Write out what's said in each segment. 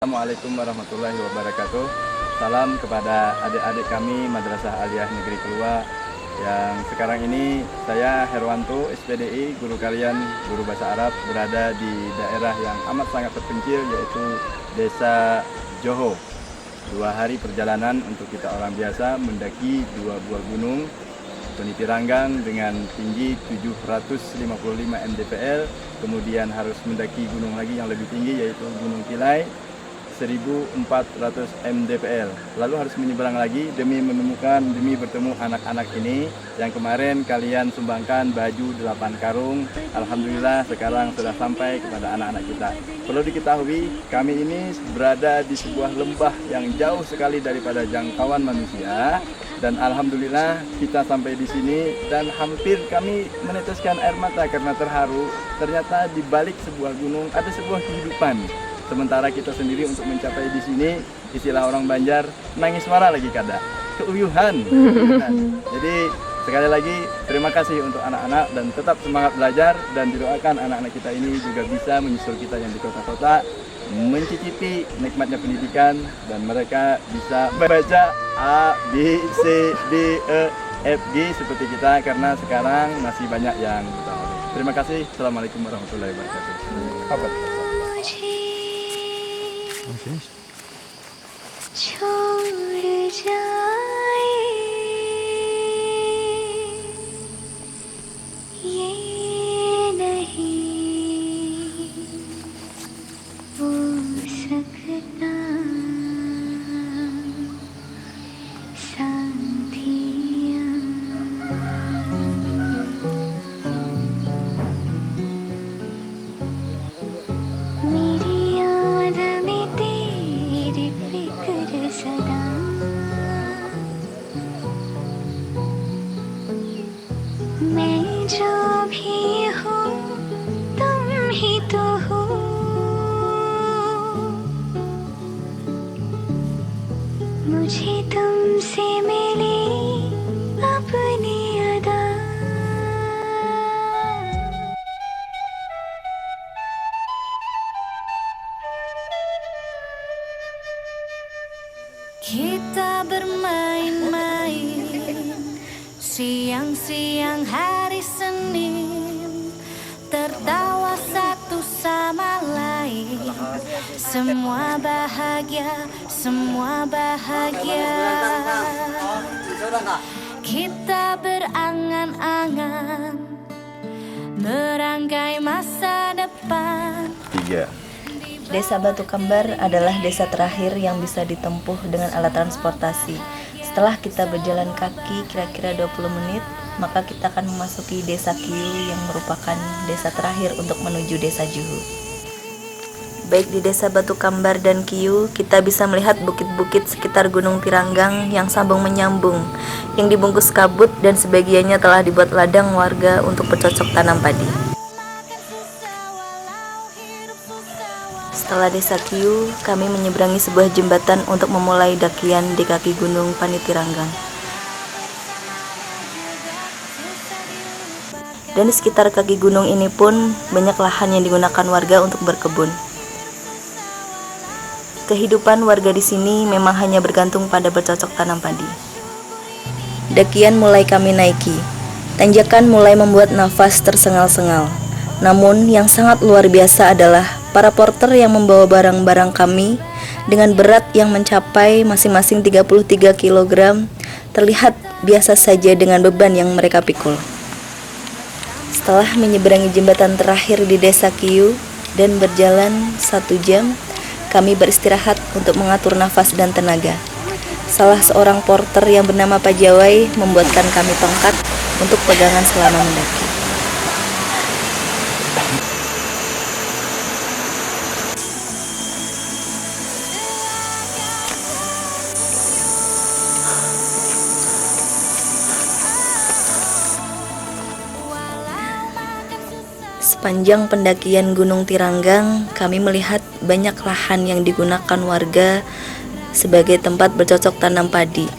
Assalamualaikum warahmatullahi wabarakatuh. Salam kepada adik-adik kami Madrasah Aliyah Negeri Kelua yang sekarang ini saya Herwanto SPDI, guru kalian, guru bahasa Arab, berada di daerah yang amat sangat terpencil yaitu Desa Joho. 2 hari perjalanan untuk kita orang biasa mendaki 2 buah gunung, Tiranggang dengan tinggi 755 mdpl, kemudian harus mendaki gunung lagi yang lebih tinggi yaitu Gunung Kilai 1400 mdpl. Lalu harus menyeberang lagi demi bertemu anak-anak ini yang kemarin kalian sumbangkan baju 8 karung. Alhamdulillah sekarang sudah sampai kepada anak-anak kita. Perlu diketahui kami ini berada di sebuah lembah yang jauh sekali daripada jangkauan manusia. Dan alhamdulillah kita sampai di sini dan hampir kami meneteskan air mata karena terharu. Ternyata di balik sebuah gunung ada sebuah kehidupan. Sementara kita sendiri untuk mencapai di sini, istilah orang Banjar, nangis suara lagi kada, keuyuhan. Jadi sekali lagi terima kasih untuk anak-anak dan tetap semangat belajar dan didoakan anak-anak kita ini juga bisa menyusul kita yang di kota-kota, mencicipi nikmatnya pendidikan dan mereka bisa membaca A, B, C, D, E, F, G seperti kita karena sekarang masih banyak yang kita tahu. Terima kasih. Assalamualaikum warahmatullahi wabarakatuh. मैं जो भी हूँ तुम ही तो हो, मुझे तुमसे मिली अपनी अदा. Kita bermain-main siang-siang hari Senin, tertawa satu sama lain, semua bahagia, semua bahagia. Kita berangan-angan merangkai masa depan. 3. Desa Batu Kambar adalah desa terakhir yang bisa ditempuh dengan alat transportasi. Setelah kita berjalan kaki kira-kira 20 menit, maka kita akan memasuki Desa Kiu yang merupakan desa terakhir untuk menuju Desa Juhu. Baik di Desa Batu Kambar dan Kiu, kita bisa melihat bukit-bukit sekitar Gunung Tiranggang yang sambung menyambung, yang dibungkus kabut dan sebagiannya telah dibuat ladang warga untuk bercocok tanam padi. Setelah Desa Kiu, kami menyeberangi sebuah jembatan untuk memulai dakian di kaki Gunung Panitiranggang. Dan di sekitar kaki gunung ini pun banyak lahan yang digunakan warga untuk berkebun. Kehidupan warga di sini memang hanya bergantung pada bercocok tanam padi. Dakian mulai kami naiki. Tanjakan mulai membuat nafas tersengal-sengal. Namun yang sangat luar biasa adalah para porter yang membawa barang-barang kami dengan berat yang mencapai masing-masing 33 kg terlihat biasa saja dengan beban yang mereka pikul. Setelah menyeberangi jembatan terakhir di Desa Kiu dan berjalan 1 jam, kami beristirahat untuk mengatur nafas dan tenaga. Salah seorang porter yang bernama Pak Jawai membuatkan kami tongkat untuk pegangan selama mendaki. Sepanjang pendakian Gunung Tiranggang, kami melihat banyak lahan yang digunakan warga sebagai tempat bercocok tanam padi.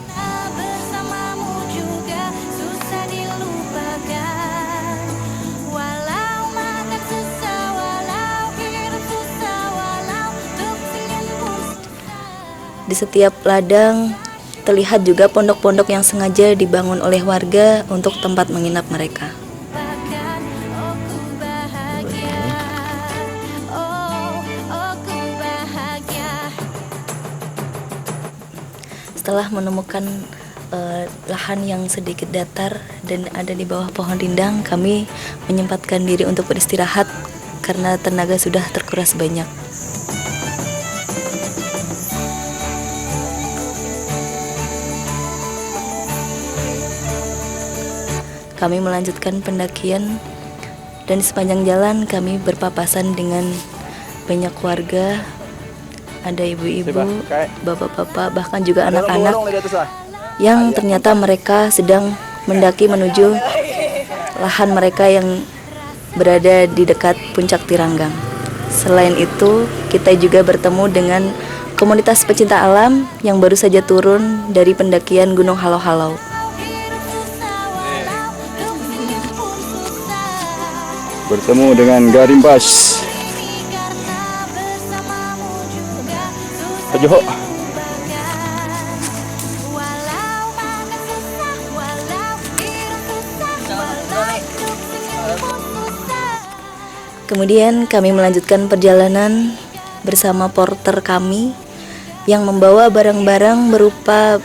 Di setiap ladang terlihat juga pondok-pondok yang sengaja dibangun oleh warga untuk tempat menginap mereka. Oh ku bahagia, oh ku bahagia. Setelah menemukan lahan yang sedikit datar dan ada di bawah pohon rindang, kami menyempatkan diri untuk beristirahat karena tenaga sudah terkuras banyak. Kami melanjutkan pendakian dan di sepanjang jalan kami berpapasan dengan banyak warga, ada ibu-ibu, bapak-bapak, bahkan juga anak-anak yang ternyata mereka sedang mendaki menuju lahan mereka yang berada di dekat puncak Tiranggang. Selain itu, kita juga bertemu dengan komunitas pecinta alam yang baru saja turun dari pendakian Gunung Halau-Halau. Bertemu dengan Garimbas. Ajo. Kemudian kami melanjutkan perjalanan bersama porter kami yang membawa barang-barang berupa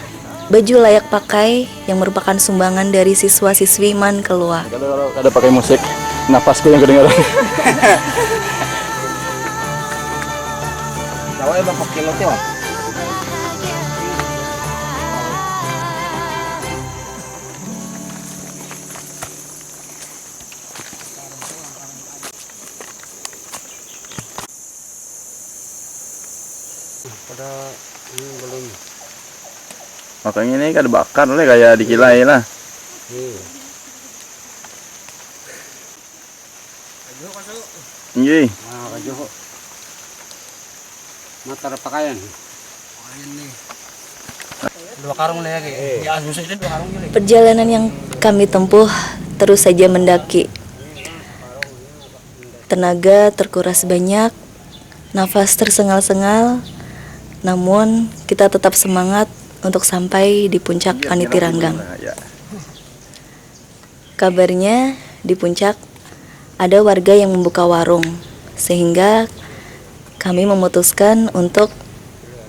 baju layak pakai yang merupakan sumbangan dari siswa-siswi Man Kelua. Kalau ada pakai musik, napasku yang kedengaran. Awalnya bang kilo tuh. Pada ini belum. Makanya ini kan bakar lah kayak dikilai lah. Iya. Ah, kajo. Matar pakaian. Dua karung lagi. Ya, susah itu dua karung juga. Perjalanan yang kami tempuh terus saja mendaki. Tenaga terkuras banyak, nafas tersengal-sengal, namun kita tetap semangat untuk sampai di puncak Panitiranggang. Kabarnya di puncak ada warga yang membuka warung, sehingga kami memutuskan untuk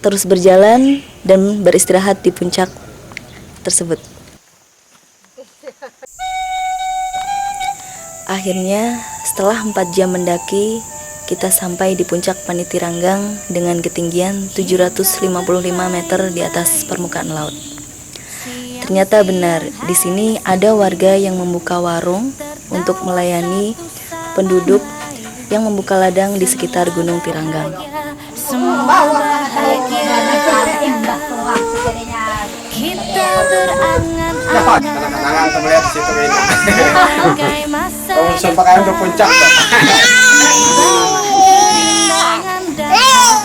terus berjalan dan beristirahat di puncak tersebut. Akhirnya, setelah 4 jam mendaki, kita sampai di puncak Panitiranggang dengan ketinggian 755 meter di atas permukaan laut. Ternyata benar, di sini ada warga yang membuka warung untuk melayani penduduk yang membuka ladang di sekitar Gunung Tiranggang. Semua bahagia, kita berangan-angan Tangan terlihat di situ ini. bagai masa Kalau usul pakaian ke puncak. keindahan datang.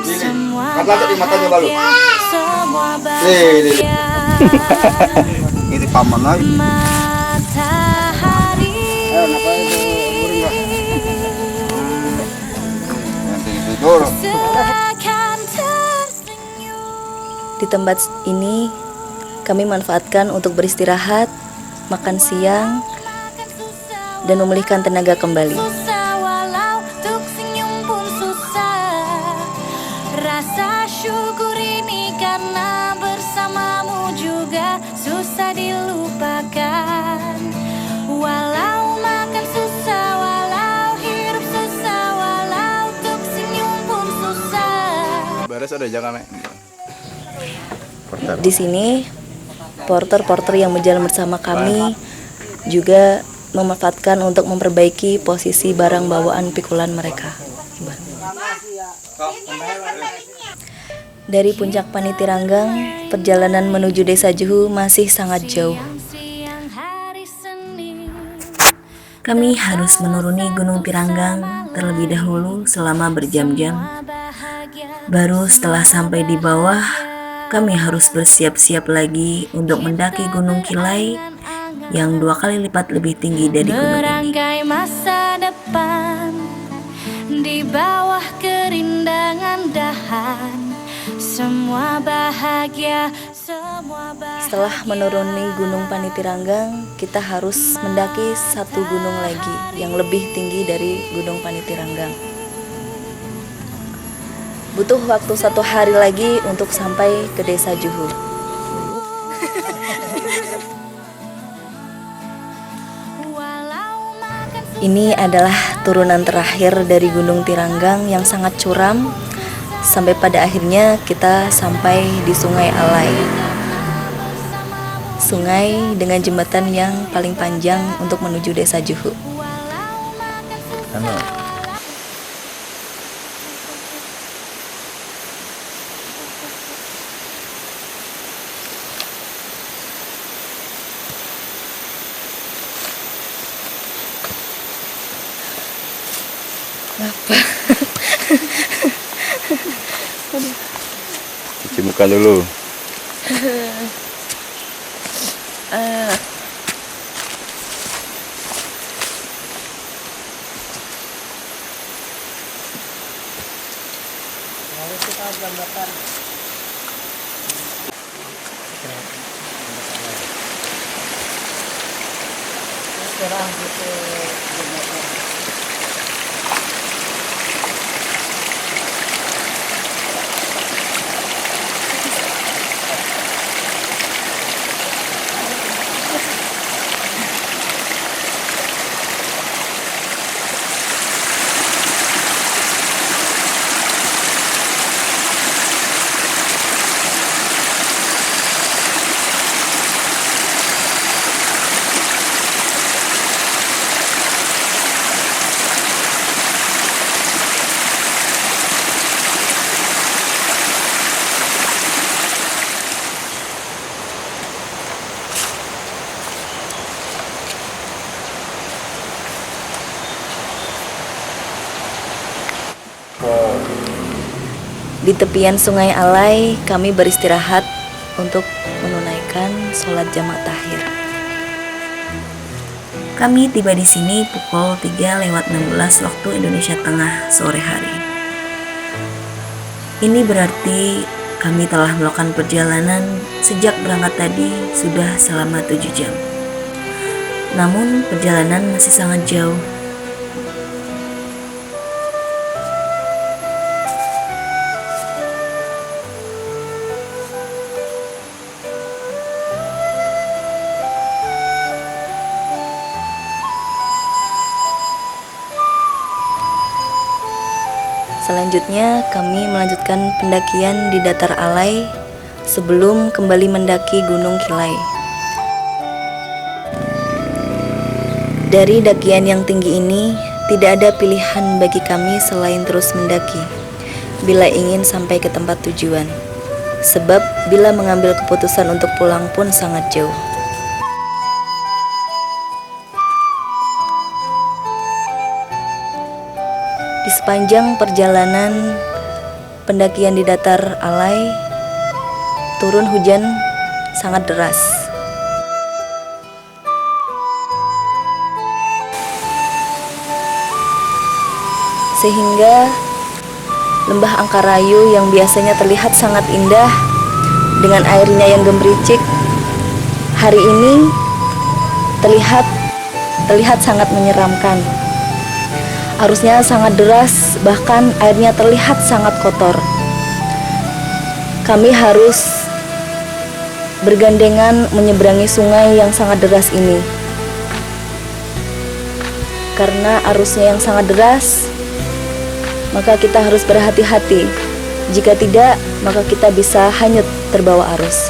Semua Mata di matanya baru. semua Ini. bahagia. Ini paman lagi. Matahari Nanti tidur. seakan tersenyum. Di tempat ini, kami manfaatkan untuk beristirahat, makan siang, dan memulihkan tenaga kembali. Susah walau untuk senyum pun susah. Rasa syukur ini karena bersamamu juga susah dilupakan. Walau makan susah, walau hidup susah, walau untuk senyum pun susah. Beres ada jangan Di sini, porter-porter yang berjalan bersama kami juga memanfaatkan untuk memperbaiki posisi barang bawaan pikulan mereka. Dari puncak Panitiranggang, perjalanan menuju Desa Juhu masih sangat jauh. Siang hari Senin, Kami harus menuruni Gunung Tiranggang terlebih dahulu selama berjam-jam. bahagia. Baru setelah sampai di bawah, kami harus bersiap-siap lagi untuk mendaki Gunung Kilai yang 2 kali lipat lebih tinggi dari gunung ini. Merangkai masa depan di bawah kerindangan dahan. semua bahagia, semua bahagia. Setelah menuruni Gunung Panitiranggang, kita harus mendaki satu gunung lagi yang lebih tinggi dari Gunung Panitiranggang. Butuh waktu 1 hari lagi untuk sampai ke Desa Juhu. Ini adalah turunan terakhir dari Gunung Tiranggang yang sangat curam, sampai pada akhirnya kita sampai di Sungai Alai. Sungai dengan jembatan yang paling panjang untuk menuju Desa Juhu. Cuci muka dulu. Di tepian Sungai Alai, kami beristirahat untuk menunaikan sholat jamak takhir. Kami tiba di sini pukul 3:16 waktu Indonesia Tengah sore hari. Ini berarti kami telah melakukan perjalanan sejak berangkat tadi sudah selama 7 jam. Namun perjalanan masih sangat jauh. Selanjutnya kami melanjutkan pendakian di Datar Alai sebelum kembali mendaki Gunung Kilai. Dari dakian yang tinggi ini, tidak ada pilihan bagi kami selain terus mendaki bila ingin sampai ke tempat tujuan. Sebab bila mengambil keputusan untuk pulang pun sangat jauh. Di sepanjang perjalanan pendakian di Datar Alai, turun hujan sangat deras. Sehingga lembah Angkarayu yang biasanya terlihat sangat indah dengan airnya yang gemericik, hari ini terlihat sangat menyeramkan. Arusnya sangat deras, bahkan airnya terlihat sangat kotor. Kami harus bergandengan menyeberangi sungai yang sangat deras ini. Karena arusnya yang sangat deras, maka kita harus berhati-hati. Jika tidak, maka kita bisa hanyut terbawa arus.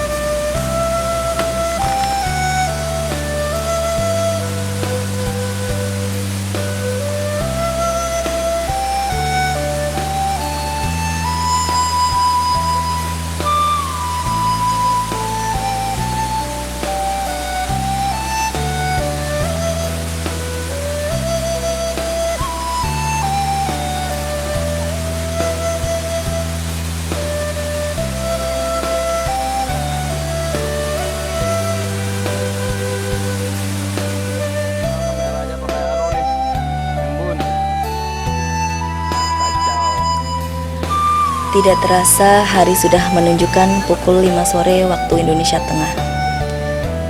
Tidak terasa hari sudah menunjukkan pukul 5 sore waktu Indonesia Tengah.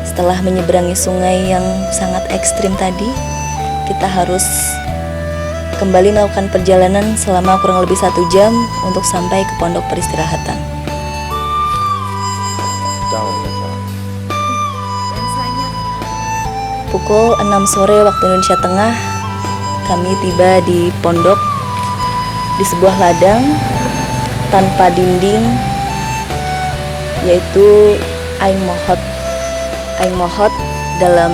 Setelah menyeberangi sungai yang sangat ekstrim tadi, kita harus kembali melakukan perjalanan selama kurang lebih 1 jam untuk sampai ke pondok peristirahatan. Pukul 6 sore waktu Indonesia Tengah, kami tiba di pondok di sebuah ladang tanpa dinding, yaitu Aing Mohot. Aing Mohot dalam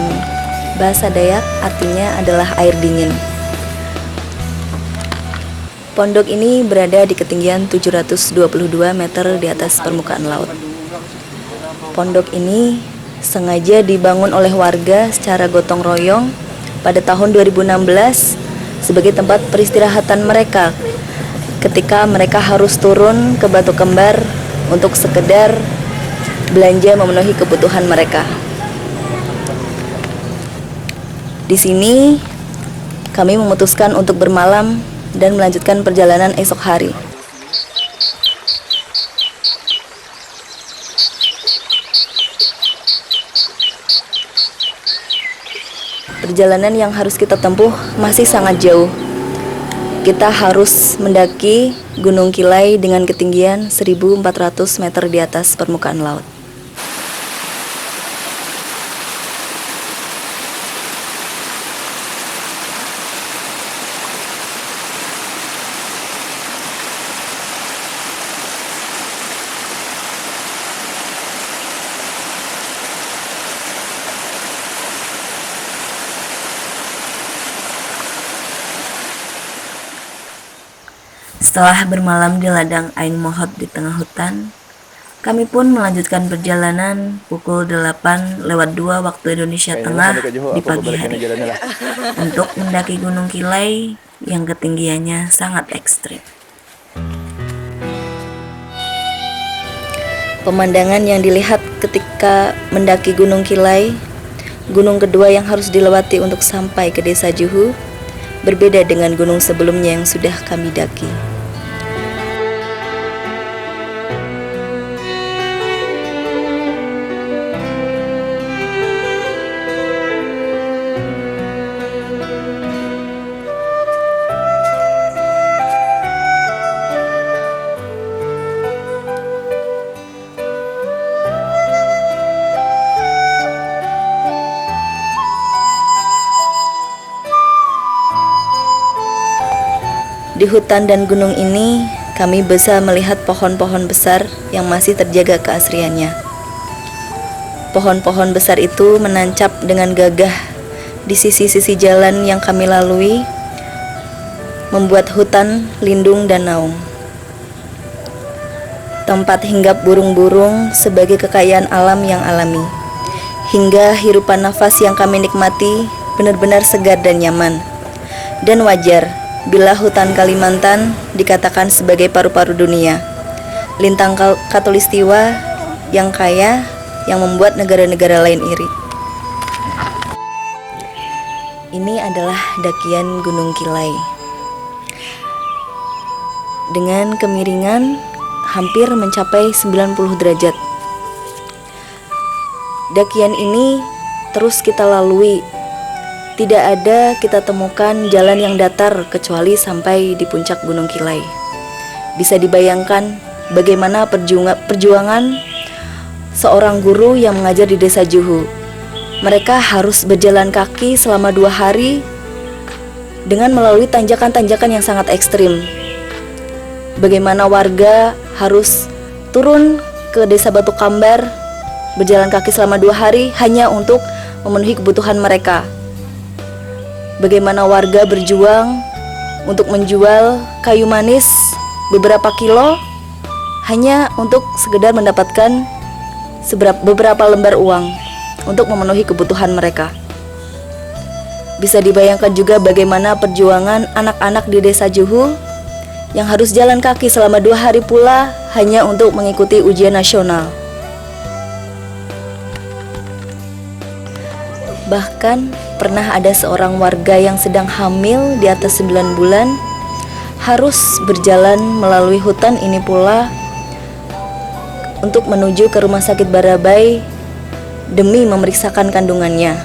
bahasa Dayak artinya adalah air dingin. Pondok ini berada di ketinggian 722 meter di atas permukaan laut. Pondok ini sengaja dibangun oleh warga secara gotong royong pada tahun 2016 sebagai tempat peristirahatan mereka ketika mereka harus turun ke Batu Kembar untuk sekedar belanja memenuhi kebutuhan mereka. Di sini kami memutuskan untuk bermalam dan melanjutkan perjalanan esok hari. Perjalanan yang harus kita tempuh masih sangat jauh. Kita harus mendaki Gunung Kilai dengan ketinggian 1.400 meter di atas permukaan laut. Setelah bermalam di ladang Aing Mohot di tengah hutan, kami pun melanjutkan perjalanan pukul 8:02 waktu Indonesia Tengah di pagi hari untuk mendaki Gunung Kilai yang ketinggiannya sangat ekstrim. Pemandangan yang dilihat ketika mendaki Gunung Kilai, gunung kedua yang harus dilewati untuk sampai ke Desa Juhu, berbeda dengan gunung sebelumnya yang sudah kami daki. Di hutan dan gunung ini, kami bisa melihat pohon-pohon besar yang masih terjaga keasriannya. Pohon-pohon besar itu menancap dengan gagah di sisi-sisi jalan yang kami lalui, membuat hutan lindung dan naung. Tempat hinggap burung-burung sebagai kekayaan alam yang alami, hingga hirupan nafas yang kami nikmati benar-benar segar dan nyaman. Dan wajar bila hutan Kalimantan dikatakan sebagai paru-paru dunia, lintang khatulistiwa yang kaya yang membuat negara-negara lain iri. Ini adalah dakian Gunung Kilai. Dengan kemiringan hampir mencapai 90 derajat. Dakian ini terus kita lalui. Tidak ada kita temukan jalan yang datar kecuali sampai di puncak Gunung Kilai. Bisa dibayangkan bagaimana perjuangan seorang guru yang mengajar di Desa Juhu. Mereka harus berjalan kaki selama 2 hari dengan melalui tanjakan-tanjakan yang sangat ekstrim. Bagaimana warga harus turun ke Desa Batu Kambar, berjalan kaki selama 2 hari hanya untuk memenuhi kebutuhan mereka. Bagaimana warga berjuang untuk menjual kayu manis beberapa kilo hanya untuk sekedar mendapatkan beberapa lembar uang untuk memenuhi kebutuhan mereka. Bisa dibayangkan juga bagaimana perjuangan anak-anak di Desa Juhu yang harus jalan kaki selama 2 hari pula hanya untuk mengikuti ujian nasional. Bahkan pernah ada seorang warga yang sedang hamil di atas 9 bulan harus berjalan melalui hutan ini pula untuk menuju ke rumah sakit Barabai demi memeriksakan kandungannya.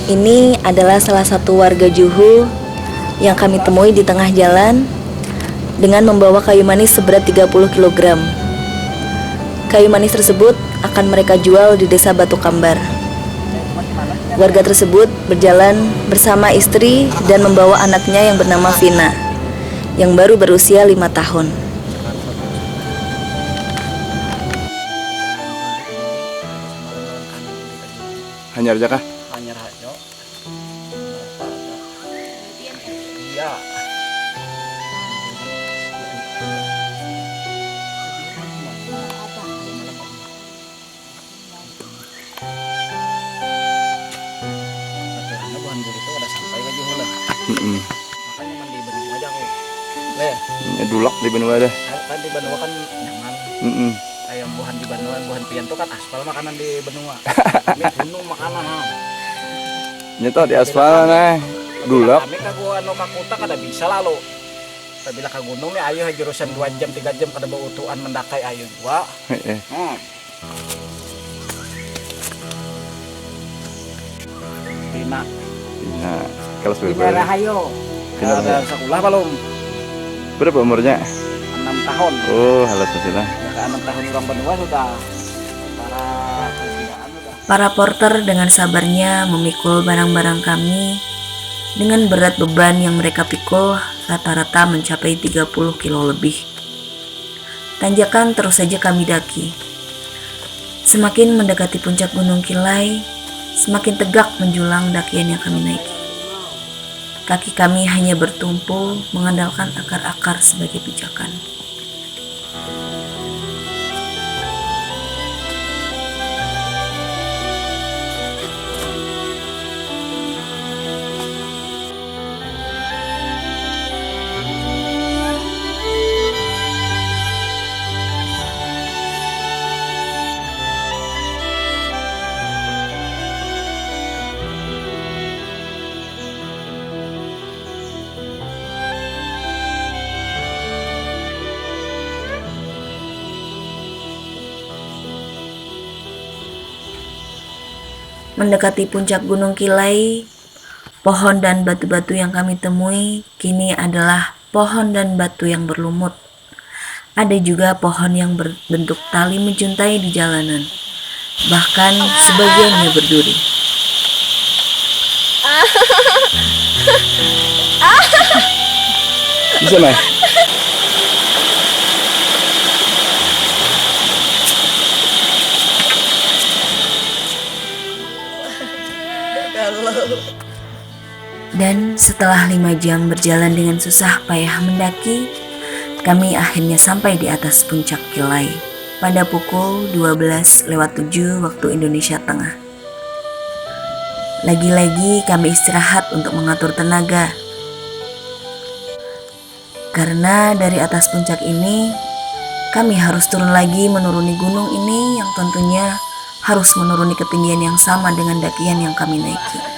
Ini adalah salah satu warga Juhu yang kami temui di tengah jalan dengan membawa kayu manis seberat 30 kg. Kayu manis tersebut akan mereka jual di desa Batu Kambar. Warga tersebut berjalan bersama istri dan membawa anaknya yang bernama Vina, yang baru berusia 5 tahun. Hanyar aja kah? Hanya rahasia. Iya. Karena buhan buru itu udah sampai ke Juhu lah. Makanya mandi benua aja kok. Leh, Dulak di benua dah. kan di benua kan nyaman. Ayam buhan di benua, buhan pian itu kan aspal makanan di benua. Kami gunung makanan. Nyata di aspal nah. Dulak. Kami kagak anu ka kota kada bisa lalu. Bila ka gunung nih ayo jurusan 2 jam 3 jam kada bautuan mendakai ayo gua. Heeh. Dina. Nah, kelas Dina berapa? Rahayu. Dina Ada Rahayu. sekolah belum? Berapa umurnya? 6 tahun. Oh, halas masih Ya, 6 tahun orang benua sudah para kerjaan sudah. Para porter dengan sabarnya memikul barang-barang kami dengan berat beban yang mereka pikul rata-rata mencapai 30 kilo lebih. Tanjakan terus saja kami daki. Semakin mendekati puncak Gunung Kilai, semakin tegak menjulang dakian yang kami naiki. Kaki kami hanya bertumpu mengandalkan akar-akar sebagai pijakan. Mendekati puncak Gunung Kilai, pohon dan batu-batu yang kami temui kini adalah pohon dan batu yang berlumut. Ada juga pohon yang berbentuk tali menjuntai di jalanan. Bahkan sebagiannya berduri. Bisa mah? Dan setelah 5 jam berjalan dengan susah payah mendaki, kami akhirnya sampai di atas puncak Kilai pada pukul 12:07 waktu Indonesia Tengah. Lagi-lagi kami istirahat untuk mengatur tenaga. Karena dari atas puncak ini, kami harus turun lagi menuruni gunung ini yang tentunya harus menuruni ketinggian yang sama dengan dakian yang kami naiki.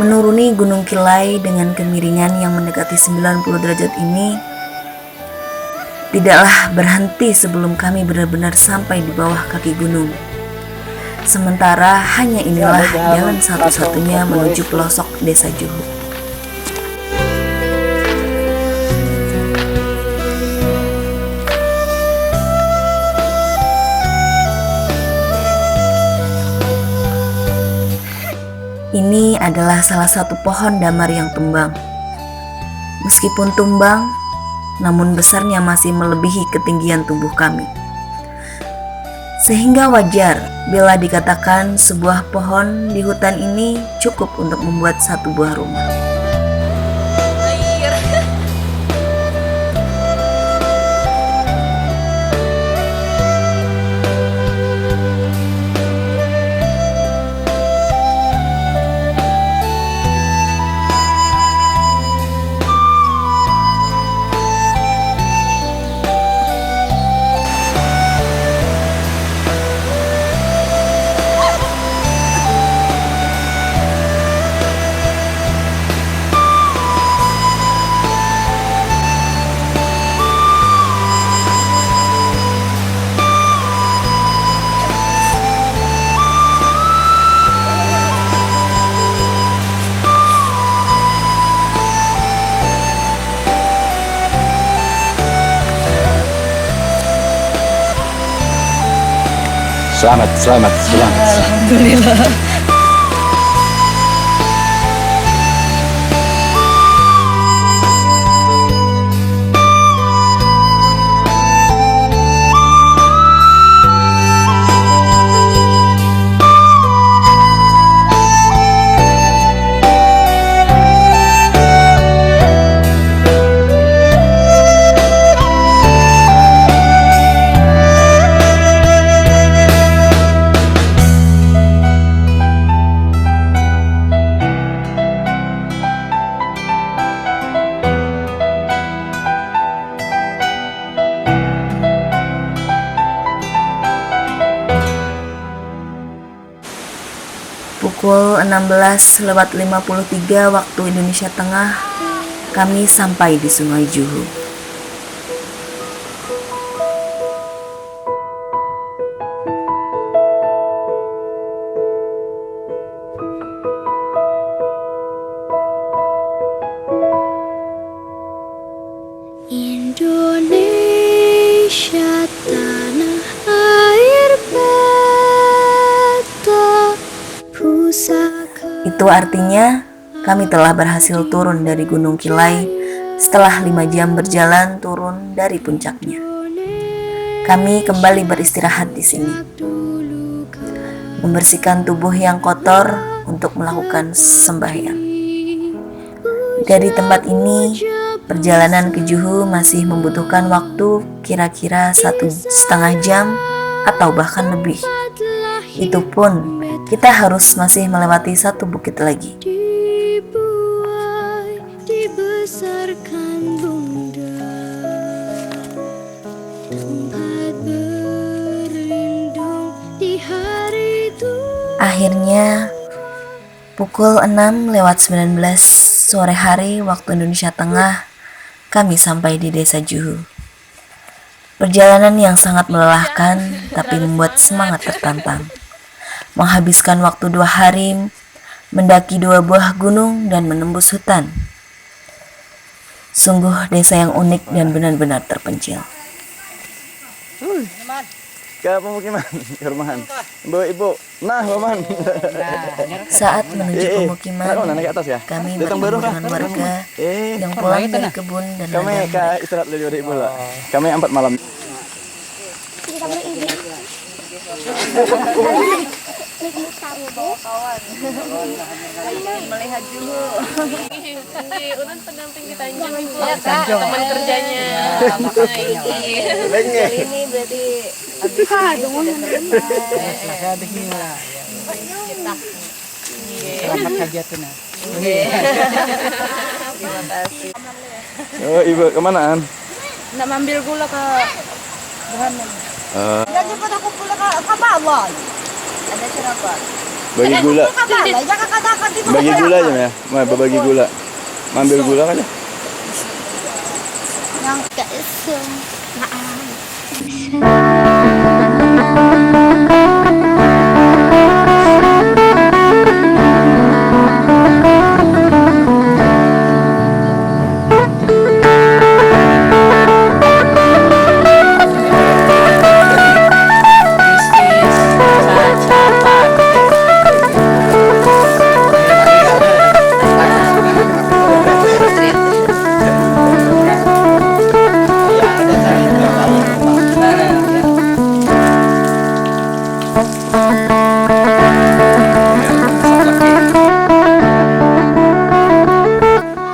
Menuruni Gunung Kilai dengan kemiringan yang mendekati 90 derajat ini tidaklah berhenti sebelum kami benar-benar sampai di bawah kaki gunung. Sementara hanya inilah jalan satu-satunya menuju pelosok desa Juhu. Ini adalah salah satu pohon damar yang tumbang. Meskipun tumbang, namun besarnya masih melebihi ketinggian tubuh kami. Sehingga wajar bila dikatakan sebuah pohon di hutan ini cukup untuk membuat satu buah rumah. Selamat. Alhamdulillah. Pukul 16:53 waktu Indonesia Tengah, kami sampai di Sungai Juhu. Indonesia tanah air beta pusaka. Itu artinya kami telah berhasil turun dari Gunung Kilai setelah 5 jam berjalan turun dari puncaknya. Kami kembali beristirahat di sini, membersihkan tubuh yang kotor untuk melakukan sembahyang. Dari tempat ini, perjalanan ke Juhu masih membutuhkan waktu kira-kira 1,5 jam atau bahkan lebih. Itu pun kita harus masih melewati satu bukit lagi. Dibuai, dibesarkan bunda, tempat berlindung di hari tua. Akhirnya, pukul 6:19 sore hari waktu Indonesia Tengah, kami sampai di desa Juhu. Perjalanan yang sangat melelahkan tapi membuat semangat tertantang. Menghabiskan waktu 2 hari mendaki 2 buah gunung dan menembus hutan. Sungguh desa yang unik dan benar-benar terpencil. Ke pemukiman, ke rumahan. Ibu. Nah, paman. Saat menuju pemukiman, Naik atas ya? kami Datang bertemu baru kah? dengan warga yang pulang dari kebun dan Kami ladang. ke istirahat dulu dari ibu lah. Kami 4 malam. Melihat dulu. Udah pendamping kita ya kak, teman kerjanya. Ini berarti Selamat hajatuna. Terima kasih. Oh, ibu kemanaan? Nak ambil gula ke Buhanan. Eh, Jadi pada aku pula ke bawah. Ada siapa? Bagi gula. Bagi gula aja ya. Mau bagi gula. Ambil gula kan ya. Yang keesem.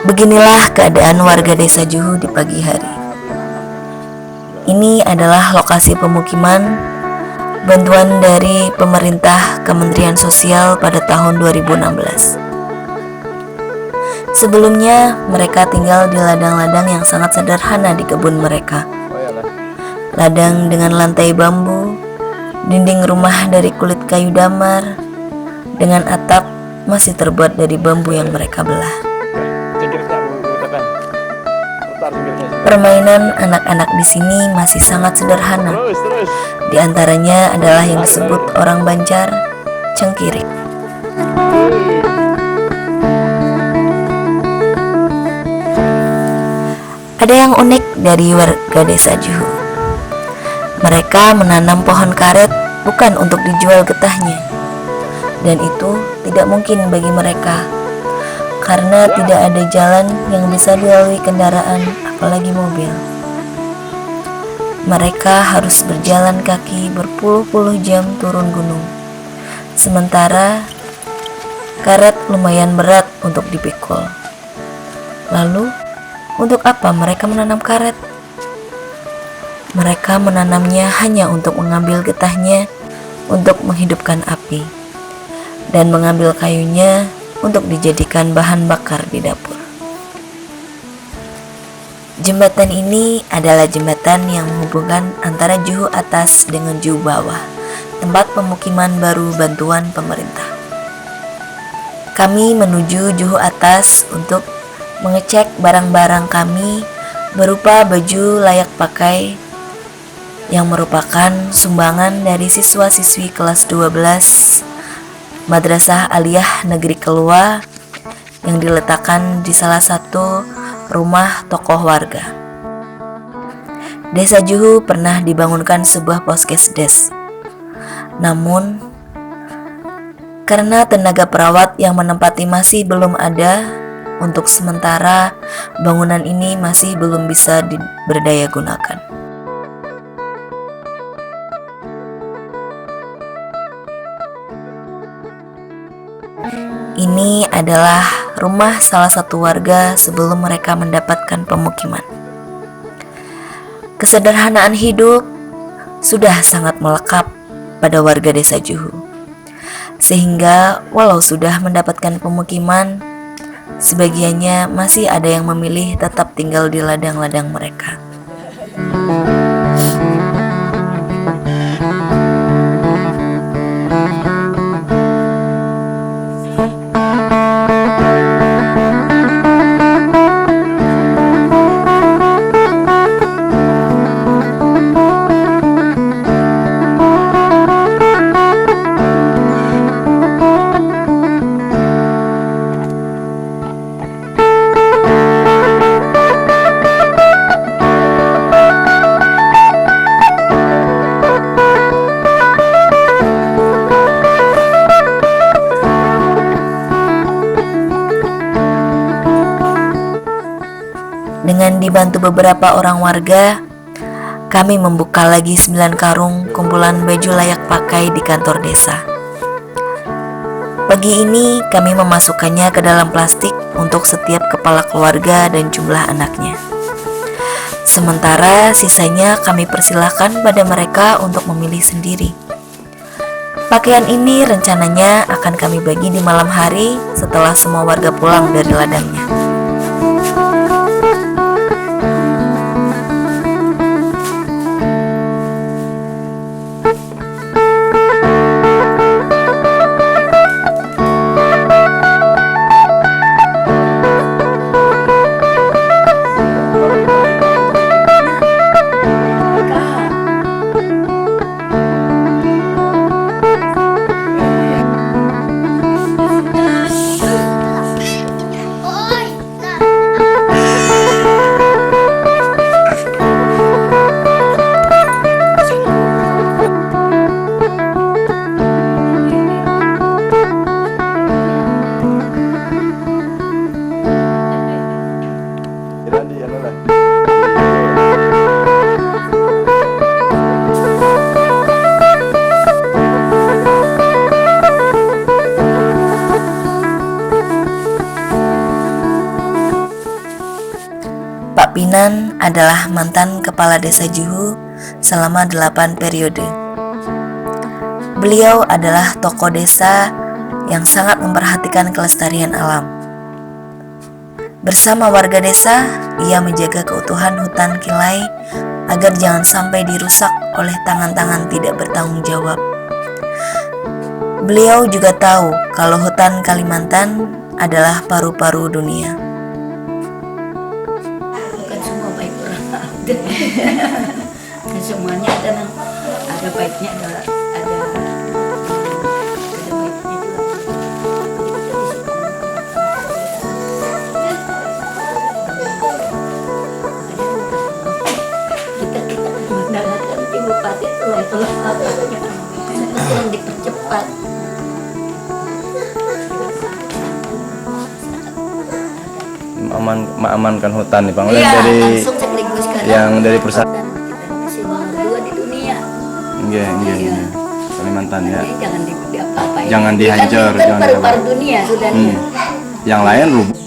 Beginilah keadaan warga desa Juhu di pagi hari. Ini adalah lokasi pemukiman bantuan dari pemerintah Kementerian Sosial pada tahun 2016. Sebelumnya, mereka tinggal di ladang-ladang yang sangat sederhana di kebun mereka. Ladang dengan lantai bambu, dinding rumah dari kulit kayu damar, dengan atap masih terbuat dari bambu yang mereka belah. Permainan anak-anak di sini masih sangat sederhana. Di antaranya adalah yang disebut orang Banjar, cengkirik. Ada yang unik dari warga desa Juhu. Mereka menanam pohon karet bukan untuk dijual getahnya. Dan itu tidak mungkin bagi mereka, karena tidak ada jalan yang bisa dilalui kendaraan, apalagi mobil. Mereka harus berjalan kaki berpuluh-puluh jam turun gunung. Sementara karet lumayan berat untuk dipikul. Lalu, untuk apa mereka menanam karet? Mereka menanamnya hanya untuk mengambil getahnya untuk menghidupkan api, dan mengambil kayunya untuk dijadikan bahan bakar di dapur. Jembatan ini adalah jembatan yang menghubungkan antara Juhu Atas dengan Juhu Bawah, tempat pemukiman baru bantuan pemerintah. Kami menuju Juhu Atas untuk mengecek barang-barang kami berupa baju layak pakai yang merupakan sumbangan dari siswa-siswi kelas 12 Madrasah Aliyah Negeri Kelua yang diletakkan di salah satu rumah tokoh warga. Desa Juhu pernah dibangunkan sebuah poskesdes. Namun, karena tenaga perawat yang menempati masih belum ada, untuk sementara bangunan ini masih belum bisa diberdaya gunakan. Ini adalah rumah salah satu warga sebelum mereka mendapatkan pemukiman. Kesederhanaan hidup sudah sangat melekat pada warga desa Juhu, sehingga walau sudah mendapatkan pemukiman, sebagiannya masih ada yang memilih tetap tinggal di ladang-ladang mereka. Dengan dibantu beberapa orang warga, kami membuka lagi 9 karung kumpulan baju layak pakai di kantor desa. Pagi ini kami memasukkannya ke dalam plastik untuk setiap kepala keluarga dan jumlah anaknya. Sementara sisanya kami persilahkan pada mereka untuk memilih sendiri. Pakaian ini rencananya akan kami bagi di malam hari setelah semua warga pulang dari ladangnya. adalah mantan kepala desa Juhu selama 8 periode. Beliau adalah tokoh desa yang sangat memperhatikan kelestarian alam. Bersama warga desa, ia menjaga keutuhan hutan Kilai agar jangan sampai dirusak oleh tangan-tangan tidak bertanggung jawab. Beliau juga tahu kalau hutan Kalimantan adalah paru-paru dunia. Bukan semua baik orang ada. Dan semuanya ada baiknya, ada baiknya juga. Kita menandakan di bupati itu level apa-apanya yang dipercepat. Mengamankan hutan nih Bang. Iya, dari langsung sekaligus sekarang. yang dari perusahaan. Dan kita masih nomor 2 di dunia. Iya. Kalimantan ya. Jadi jangan apa-apain. Jangan dihancur, Kan jangan paru-paru dunia sudah. Yang lain rubuh.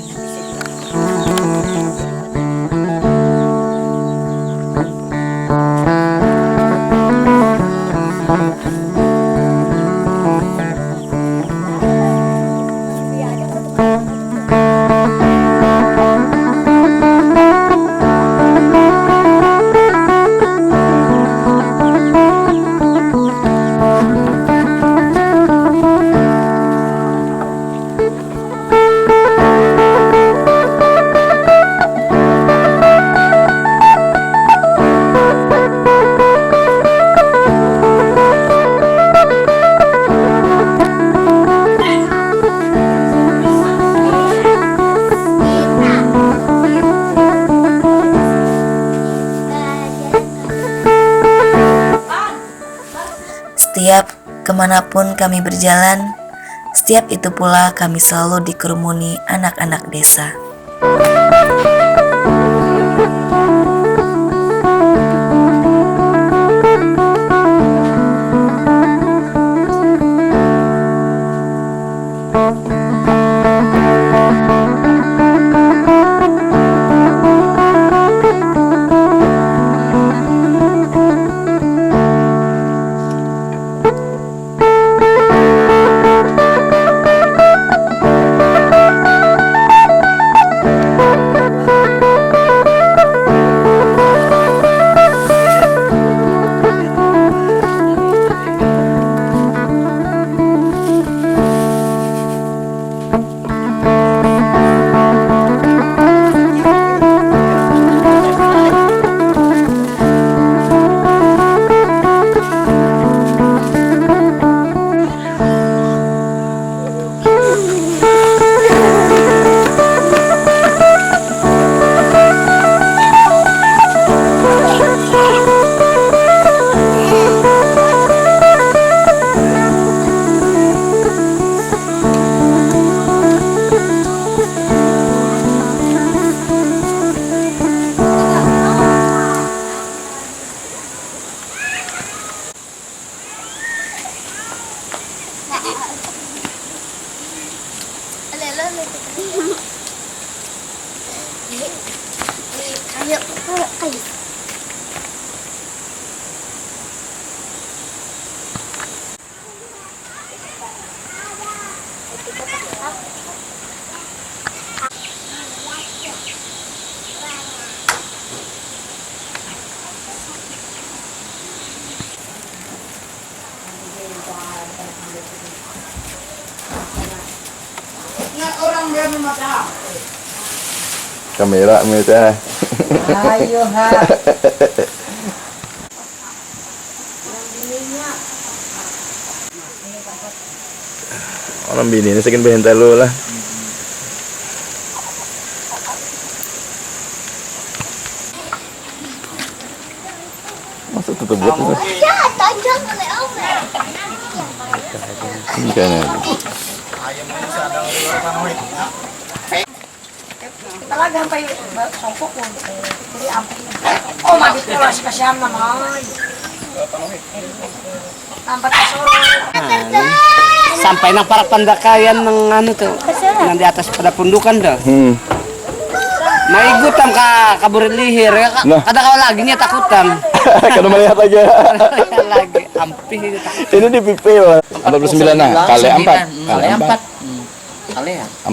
Setiap kemanapun kami berjalan, setiap itu pula kami selalu dikerumuni anak-anak desa. Kamera misalnya. Ayo ha. Orang bini ini sekian bentar lu lah. Masuk tutup buat itu. Kayaknya. Kita lagi sampai songkok jadi ampun. Oh, mati kelas kasihan namanya. Tampat sore. Sampai nang para pandakayan nang anu tuh, nang di atas pada pundukan dah. Maigutam ka kaburin lihir. Nah. Kada ka lagi niya takutan. Karena melihat aja. Lagi ampi Ini di PP 49 nah, kali 4. Kali 4. Kali ya. 4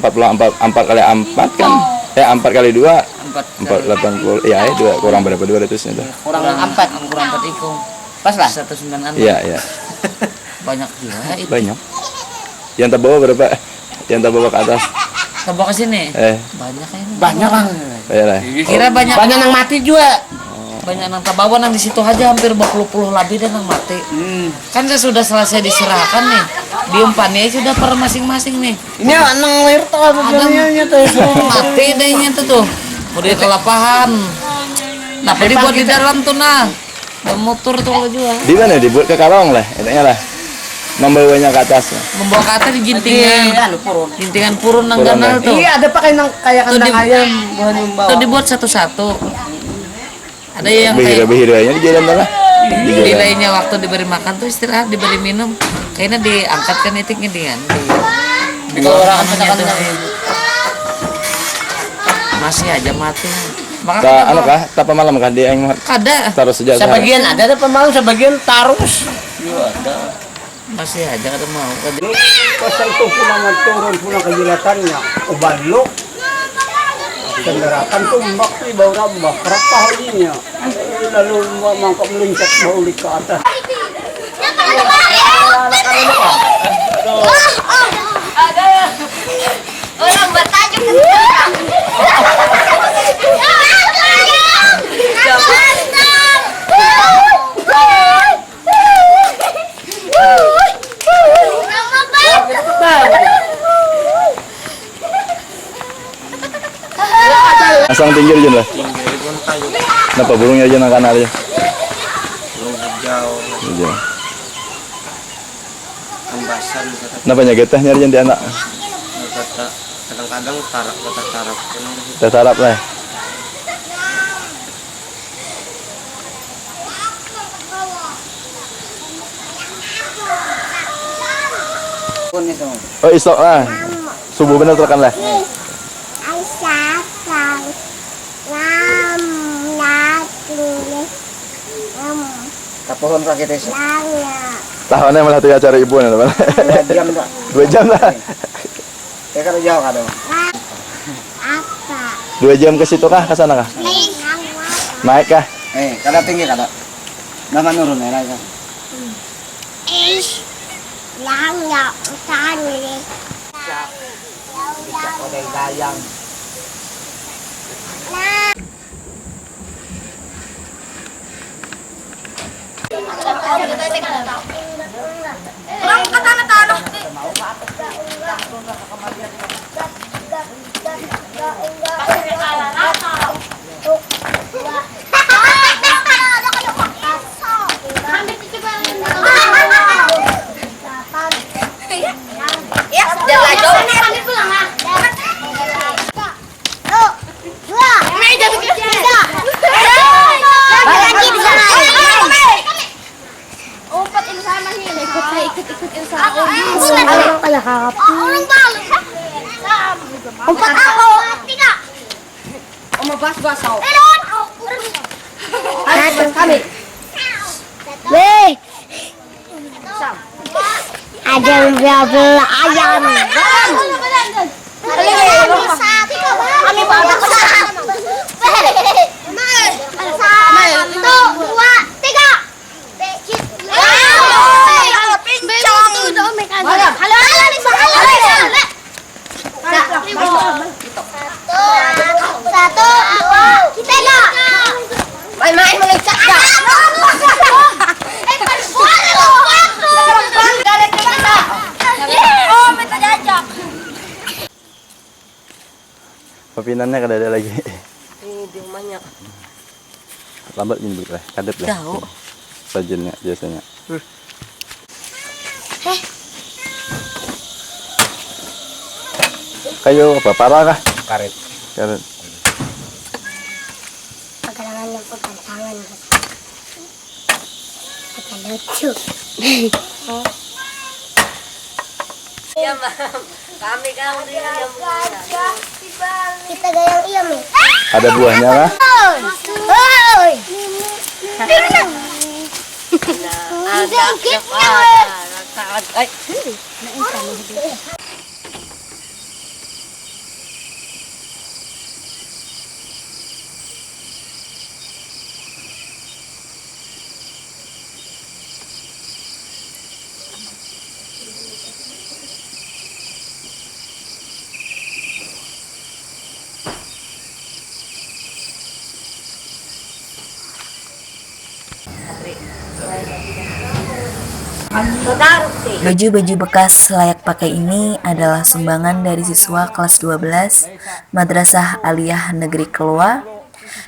kali 4 kan. 4 kali 2 480. Iya, 2 kurang berapa 200 nya tuh. Kurang 4 ikung. Pas lah 19an. Iya, iya. Banyak juga itu. Banyak. Yang terbawa berapa? Yang terbawa ke atas. Coba ke sini. Banyak ini. Banyak kan. Lah. Kira banyak yang mati juga. Banyak yang terbawa nang di situ aja hampir 20 lebih dan yang mati. Kan sudah selesai diserahkan nih. Diumpannya sudah per masing-masing nih. Ini nang lahir tuh begininya tuh mati dehnya tuh. Udah kelapahan. Nah, dibuat di dalam tuh nah. Dan motor tuh juga. Di mana dibuat ke karong lah, intinya lah. Membawanya ke atas. Membawa ke atas di jintingan. Jintingan purun nang Purun, ganal tuh. Iya, ada pakai nang kayak kandang ayam bukan membawa. Tuh dibuat satu-satu. Ada yang kayak Behira-behiranya di jalan lah. di lainnya waktu diberi makan tuh istirahat, diberi minum. Kayaknya diangkatkan itiknya dengan di orang masih aja mati. Tak anu kah? Tapa malam kah dia yang Kada. taruh sejak Sebagian ada pemalu, sebagian tarus. Masih aja kada mau. Pasal itu pulang turun pulang kejilatannya, ubalok. Kendarakan tuh mbak di bawah rambak, kerapa halinya. Lalu mangkok melingkar baulik ke atas. Orang bertajuk Asang tinggi aja lah. Kenapa burungnya aja nang kanal aja? Hijau. Ambasan Kenapa nyagetah nyari di anak? kadang-kadang tarak Kita tarap lah. Oh isok lah. Subuh bener tekan lah. Kapohon sakit itu. Tahannya malah tuh acara ibu nih, 2 jam tak. 2 jam lah. Ya kan jauh kan. 2 jam ke situ kah, ke sana kah? Naik kah? Kada tinggi kada. Nama nurun ya kan. Ada gayang. Empat aku, tiga. Bas-bas kau. Kami. Weh. Ada beberapa ayam. Kami bawa ke sana. Satu, dua, tiga. Satu, dua, tiga. Main-main melengkap dah. Pepinannya kada ada lagi. Ini di rumahnya. Lambat ini lah, kadet lah. Tahu. Sajennya biasanya. Kayu apa? Parah kah? Karet. Karet. Pagalangan yang tangan. Lucu. Kita gayang iya, Mi. Ada buahnya kah? Oi. Baju-baju bekas layak pakai ini adalah sumbangan dari siswa kelas 12 Madrasah Aliyah Negeri Kelua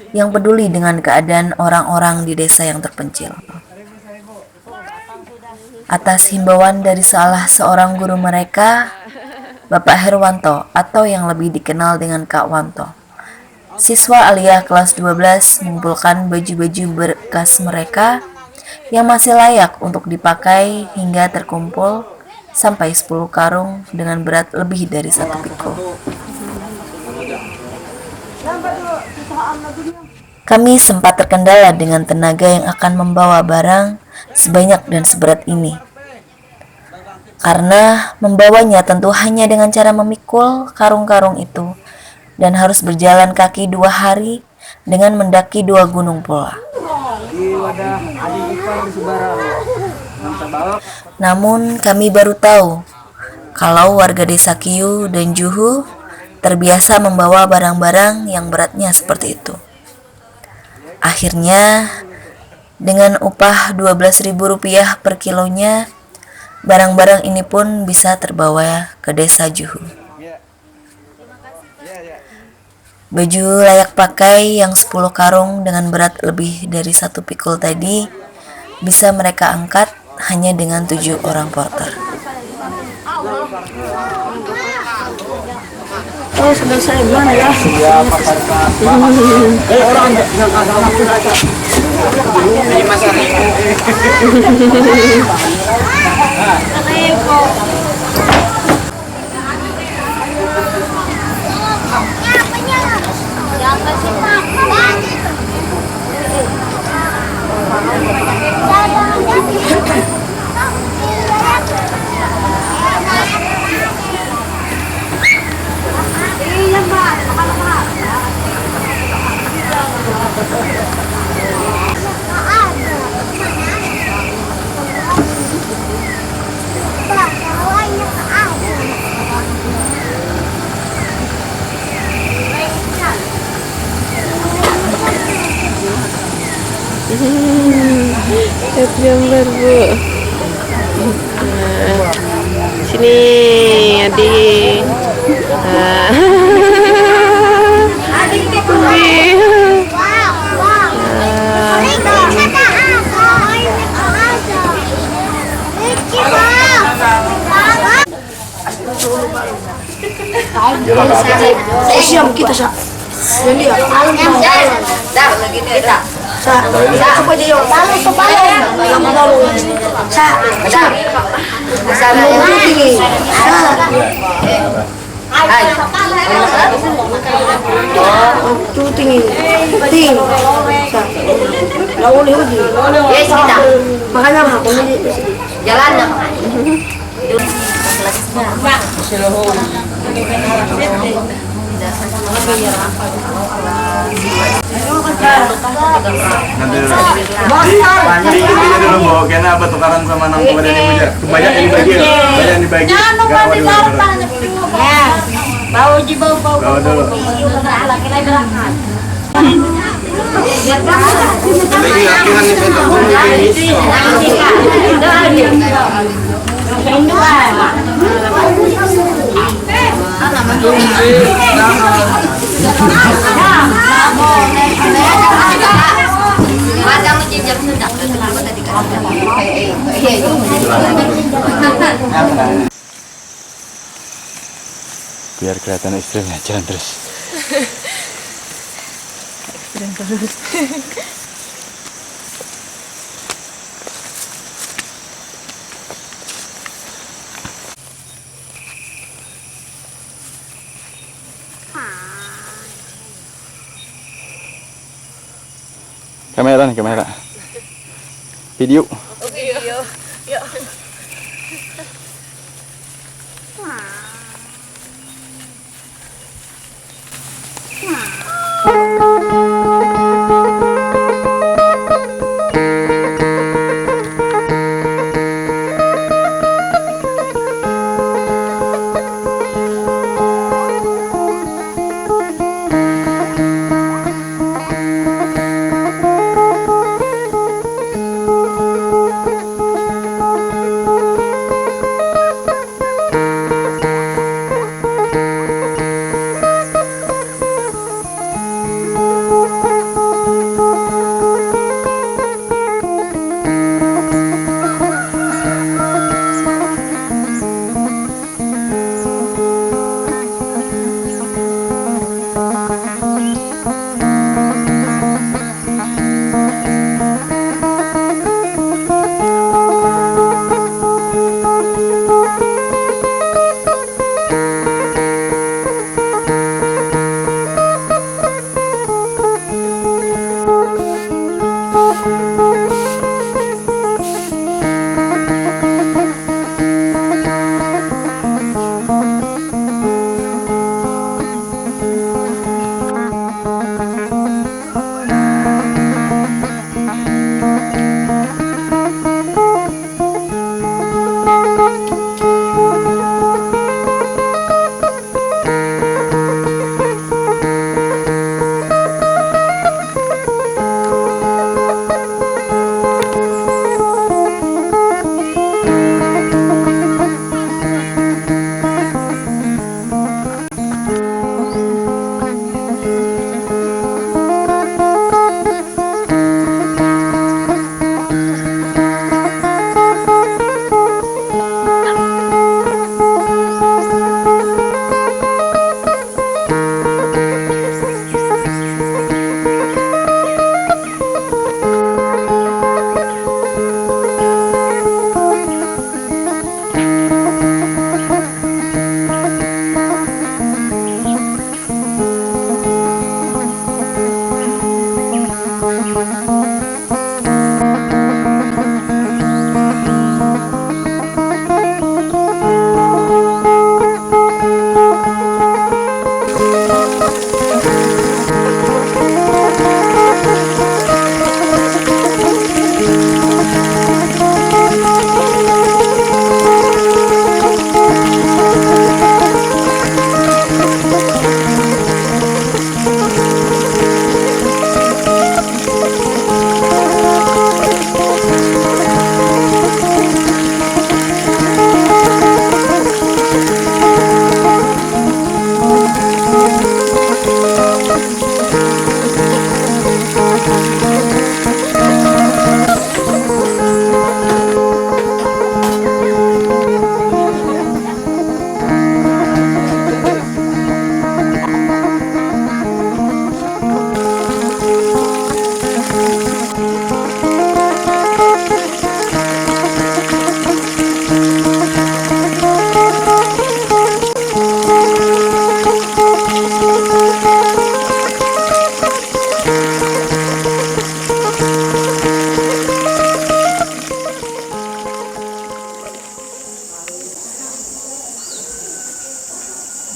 yang peduli dengan keadaan orang-orang di desa yang terpencil. Atas himbauan dari salah seorang guru mereka, Bapak Herwanto atau yang lebih dikenal dengan Kak Wanto, siswa Aliyah kelas 12 mengumpulkan baju-baju bekas mereka yang masih layak untuk dipakai hingga terkumpul sampai 10 karung dengan berat lebih dari 1 pikul. Kami sempat terkendala dengan tenaga yang akan membawa barang sebanyak dan seberat ini. Karena membawanya tentu hanya dengan cara memikul karung-karung itu dan harus berjalan kaki 2 hari dengan mendaki 2 gunung pula. Namun kami baru tahu kalau warga desa Kiu dan Juhu terbiasa membawa barang-barang yang beratnya seperti itu. Akhirnya dengan upah Rp12.000 per kilonya, barang-barang ini pun bisa terbawa ke desa Juhu. Baju layak pakai yang 10 karung dengan berat lebih dari 1 pikul tadi bisa mereka angkat hanya dengan 7 orang porter. Oh, selesai mana ya? Lihat gambar, Bu. Nah, sini adik. Siap kita sa. Jadi ya. Dah lagi kita. Sa. Apa dia? Lalu kepala. Lalu. Sa. Sa. Sa. Tinggi. Sa. Hai. Tu tinggi. Tinggi. Sa. Lalu lagi. Yes kita. Makanya mah aku jalan. Dulu bawa kena apa tukaran sama nang tua dan ibu aja. Banyak yang dibagi. Banyak yang dibagi. Bau jibau bau. Bawa dulu. Lagi akhirnya nih biar kelihatan ekstrimnya, jalan terus. Kamera nih, kamera. Video. Oke, yuk. Yuk.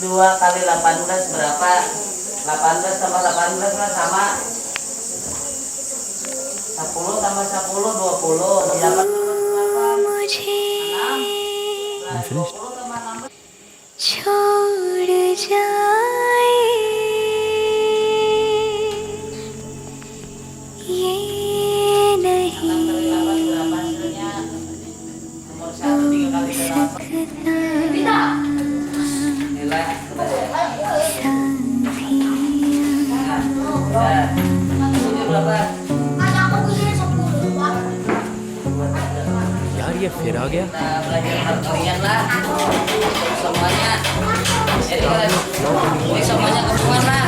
Dua kali 18 berapa? 18 tambah 18 kan sama 10 tambah 10 20 8 छोड़ जाए ये नहीं यार ये फिर आ गया Kita belajar perkalian lah semuanya. Jadi ini semuanya kebutuhan lah.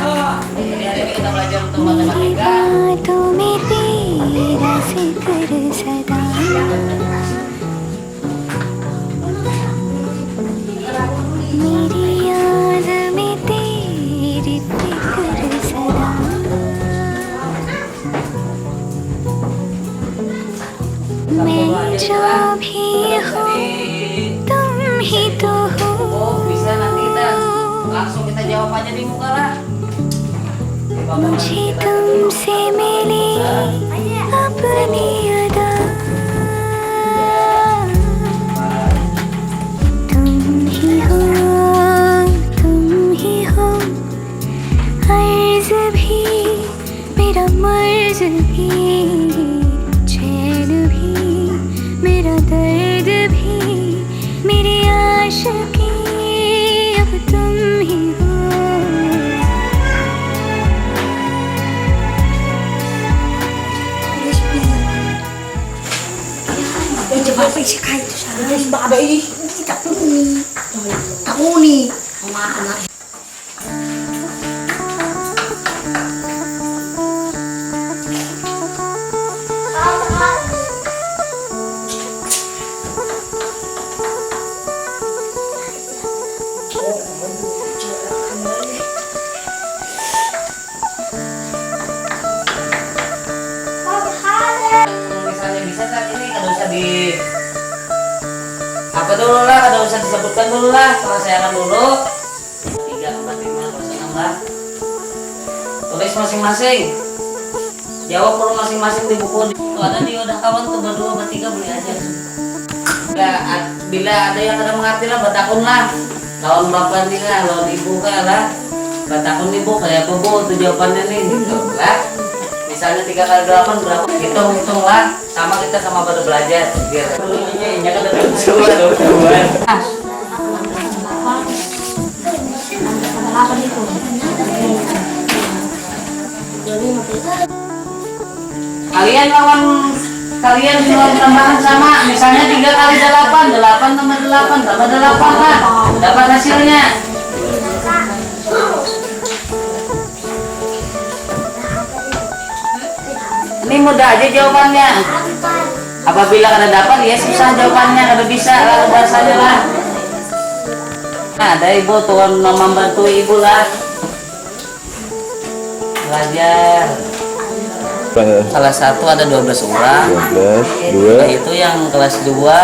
Jadi hari ini kita belajar untuk matematika. बातों में तेरा जिक्र सदा मेरी याद में तेरी फिक्र सदा aja di muka lah. मुझे तुमसे मिली अपनी अदा तुम ही हो अर्ज भी मेरा मर्ज भी चैन भी मेरा दर्द भी मेरी आशिकी अब तुम ही हो Coba sih kayak itu sana. Ada ini. Aku nih. Anak. Misalnya bisa saat ini kada usah di apa dulu lah, kada usah disebutkan dulu lah, selesaikan dulu 3, 4, 5, 6 lah. Tulis masing-masing, jawab perlu masing-masing di buku. Tuh ada nih udah kawan tuh berdua bertiga beli aja. Bila ada yang ada mengerti lah batakun lah, lawan bapak nih lah, lawan ibu lah, batakun ibu kayak apa bu tuh jawabannya nih gitu lah. Misalnya 3 kali 8 berapa? Hitung lah, sama kita sama pada belajar biar ini kan ada kalian cuma tambahan sama, misalnya 3 kali 8 tambah 8 tambah 8 lah, dapat hasilnya. Ini mudah aja jawabannya. Apabila kada dapat ya susah jawabannya, kada bisa lalu bahasanya lah. Nah, ada ibu tuan membantu ibu lah. Belajar. Kelas 1 ada 12 orang. 12, 2. Itu yang kelas 2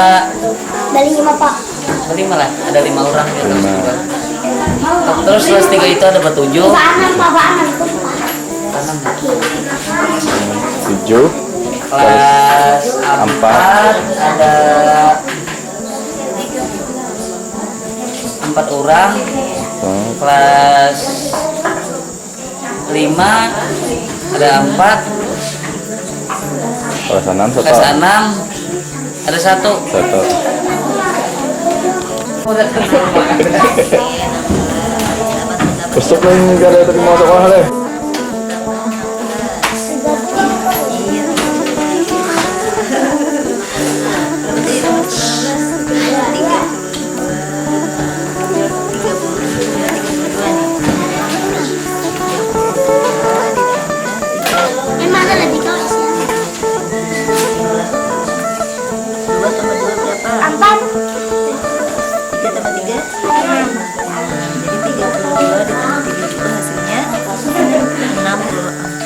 Dari 5 Pak. ada 5 lah, ada 5 orang di kelas 2. Terus kelas 3 itu ada 7. Tanam. 7. Kelas 4 ada 4 orang. Kelas 5 ada 4. Kelas 6 Kelas 6 ada 1. Besok nih gak ada terima sekolah deh.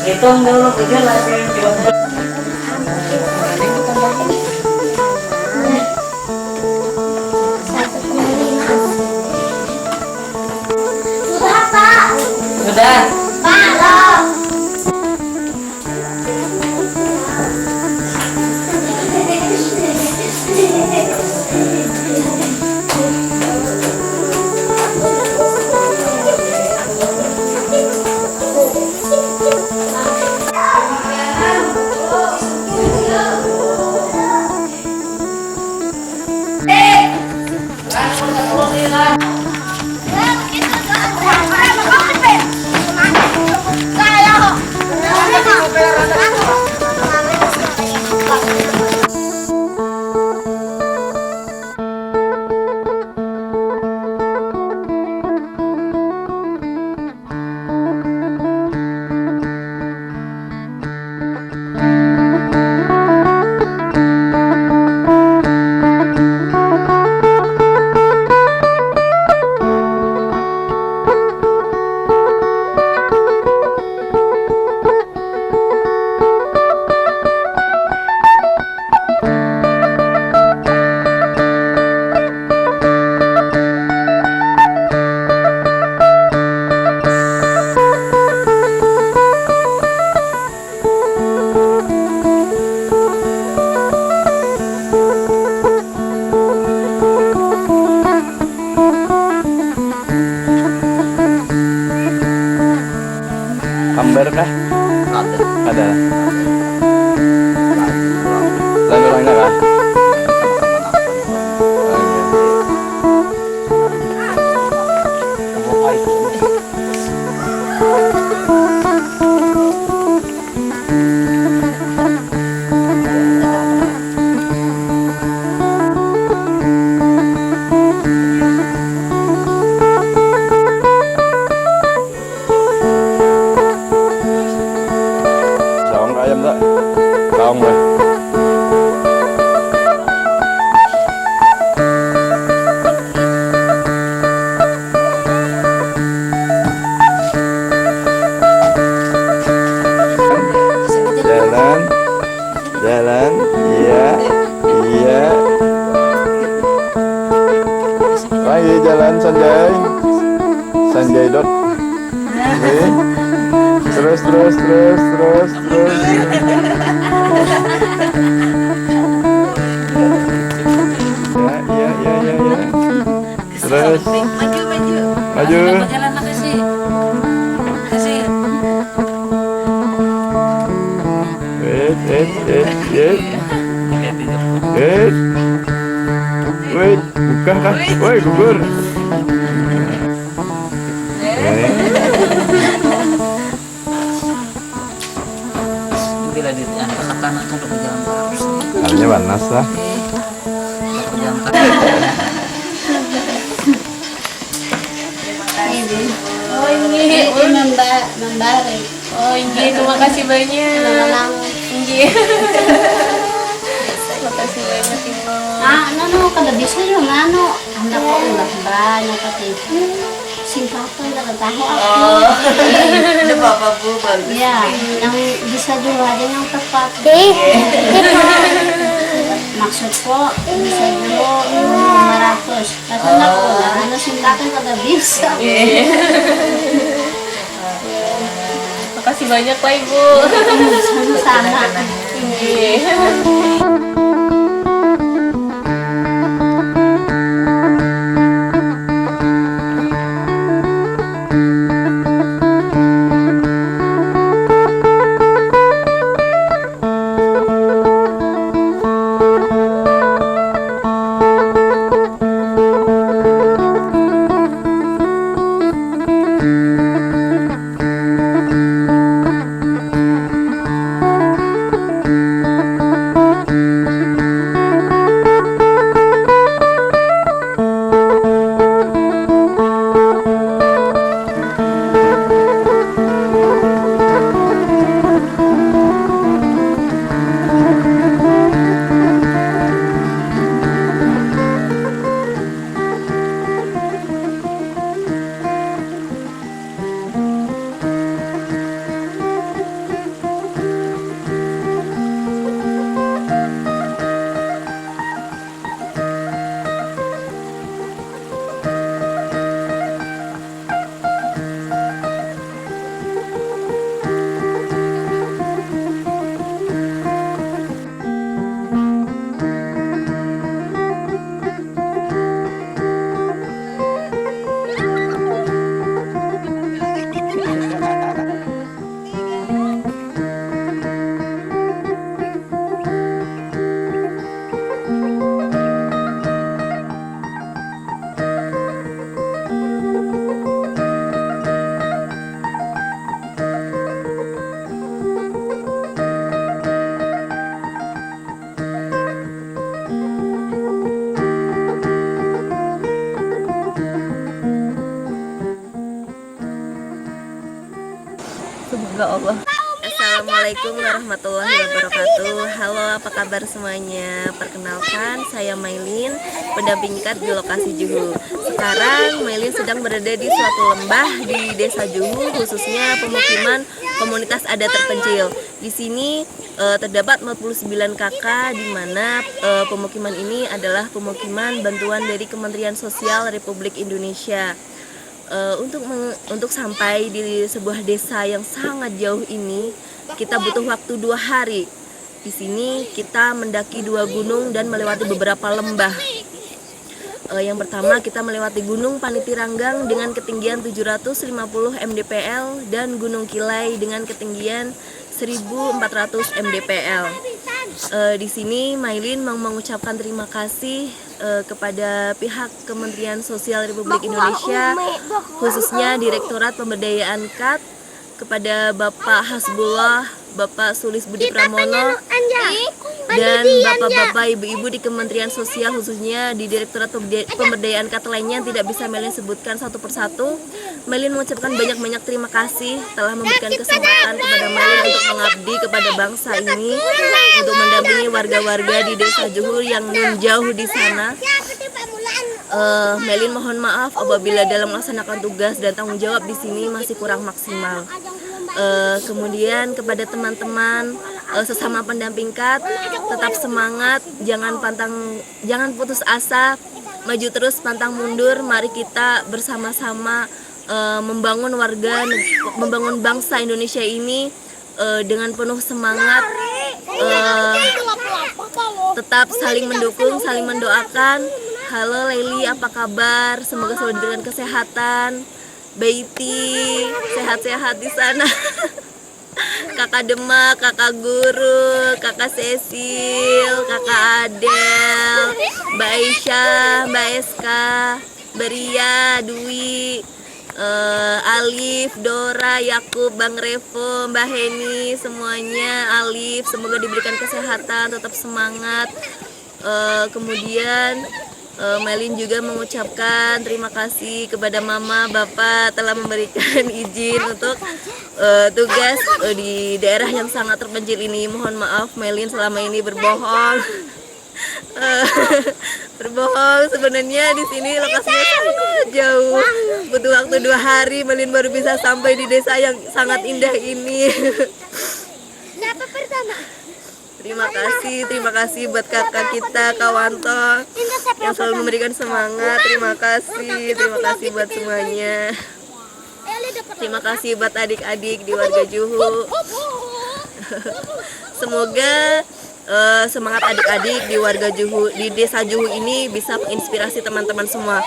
Hitung dulu 3 lagi. Sudah. Ayo jalan Sanjay. Sanjay dot. Oke. Terus. Ya. Terus. Maju. Jalan lah kasih. Wait, bukan kan? Woi, gugur. Bila di angka ke kanan kan udah jalan terus. Hanya panas lah. Jalan kanan. Oh ini Membari. oh ini terima kasih banyak. Ini. Terima kasih banyak Ibu. Nano kada bisa yung nano. Anak ko ulah banyak pati. Singkatan kada tahu aku. Ini Bapak Bu bagus. Ya, yang bisa juga ada yang tepat. Maksud ko bisa juga 500. Kasi ako ano singkatan kada bisa. Makasih banyak Pak Ibu. Sama-sama. Semoga Allah. Assalamualaikum warahmatullahi wabarakatuh. Halo, apa kabar semuanya? Perkenalkan, saya Maylin, pendamping KAD di lokasi Juhu. Sekarang Maylin sedang berada di suatu lembah di Desa Juhu, khususnya pemukiman komunitas adat terpencil. Di sini terdapat 49 KK, di mana pemukiman ini adalah pemukiman bantuan dari Kementerian Sosial Republik Indonesia. Untuk sampai di sebuah desa yang sangat jauh ini, kita butuh waktu 2 hari. Di sini kita mendaki 2 gunung dan melewati beberapa lembah. Yang pertama kita melewati Gunung Panitiranggang dengan ketinggian 750 mdpl dan Gunung Kilai dengan ketinggian 1400 mdpl. Di sini Maylin mau mengucapkan terima kasih kepada pihak Kementerian Sosial Republik Indonesia, khususnya Direktorat Pemberdayaan KAD, kepada Bapak Hasbullah, Bapak Sulis Budi Pramono, dan bapak-bapak, ibu-ibu di Kementerian Sosial, khususnya di Direktorat Pemberdayaan KAD lainnya yang tidak bisa Maylin sebutkan satu persatu. Maylin mengucapkan banyak-banyak terima kasih telah memberikan kesempatan kepada Maylin untuk mengabdi kepada bangsa ini, untuk mendampingi warga-warga di Desa Juhu yang jauh di sana. Maylin mohon maaf apabila dalam melaksanakan tugas dan tanggung jawab di sini masih kurang maksimal. Kemudian kepada teman-teman sesama pendamping KAD, tetap semangat, jangan putus asa, maju terus pantang mundur. Mari kita bersama-sama membangun membangun bangsa Indonesia ini dengan penuh semangat, tetap saling mendukung, saling mendoakan. Halo Leili, apa kabar? Semoga selalu diberikan kesehatan. Baiti, sehat-sehat di sana. Kakak Demak, kakak Guru, kakak Cecil, kakak Adel, Mbak Aisyah, Mbak Eska, Beria, Dwi, Alif, Dora, Yakub, Bang Revo, Mbak Heni, semuanya, Alif, semoga diberikan kesehatan, tetap semangat. Kemudian Melin juga mengucapkan terima kasih kepada Mama, Bapak telah memberikan izin untuk tugas di daerah yang sangat terpencil ini. Mohon maaf Melin selama ini berbohong. Berbohong, sebenarnya di sini lokasinya sangat jauh. Butuh waktu 2 hari Melin baru bisa sampai di desa yang sangat indah ini. Terima kasih buat kakak kita, Kak Wanto, yang selalu memberikan semangat. Terima kasih buat semuanya. Terima kasih buat adik-adik di warga Juhu. Semoga semangat adik-adik di warga Juhu, di desa Juhu ini bisa menginspirasi teman-teman semua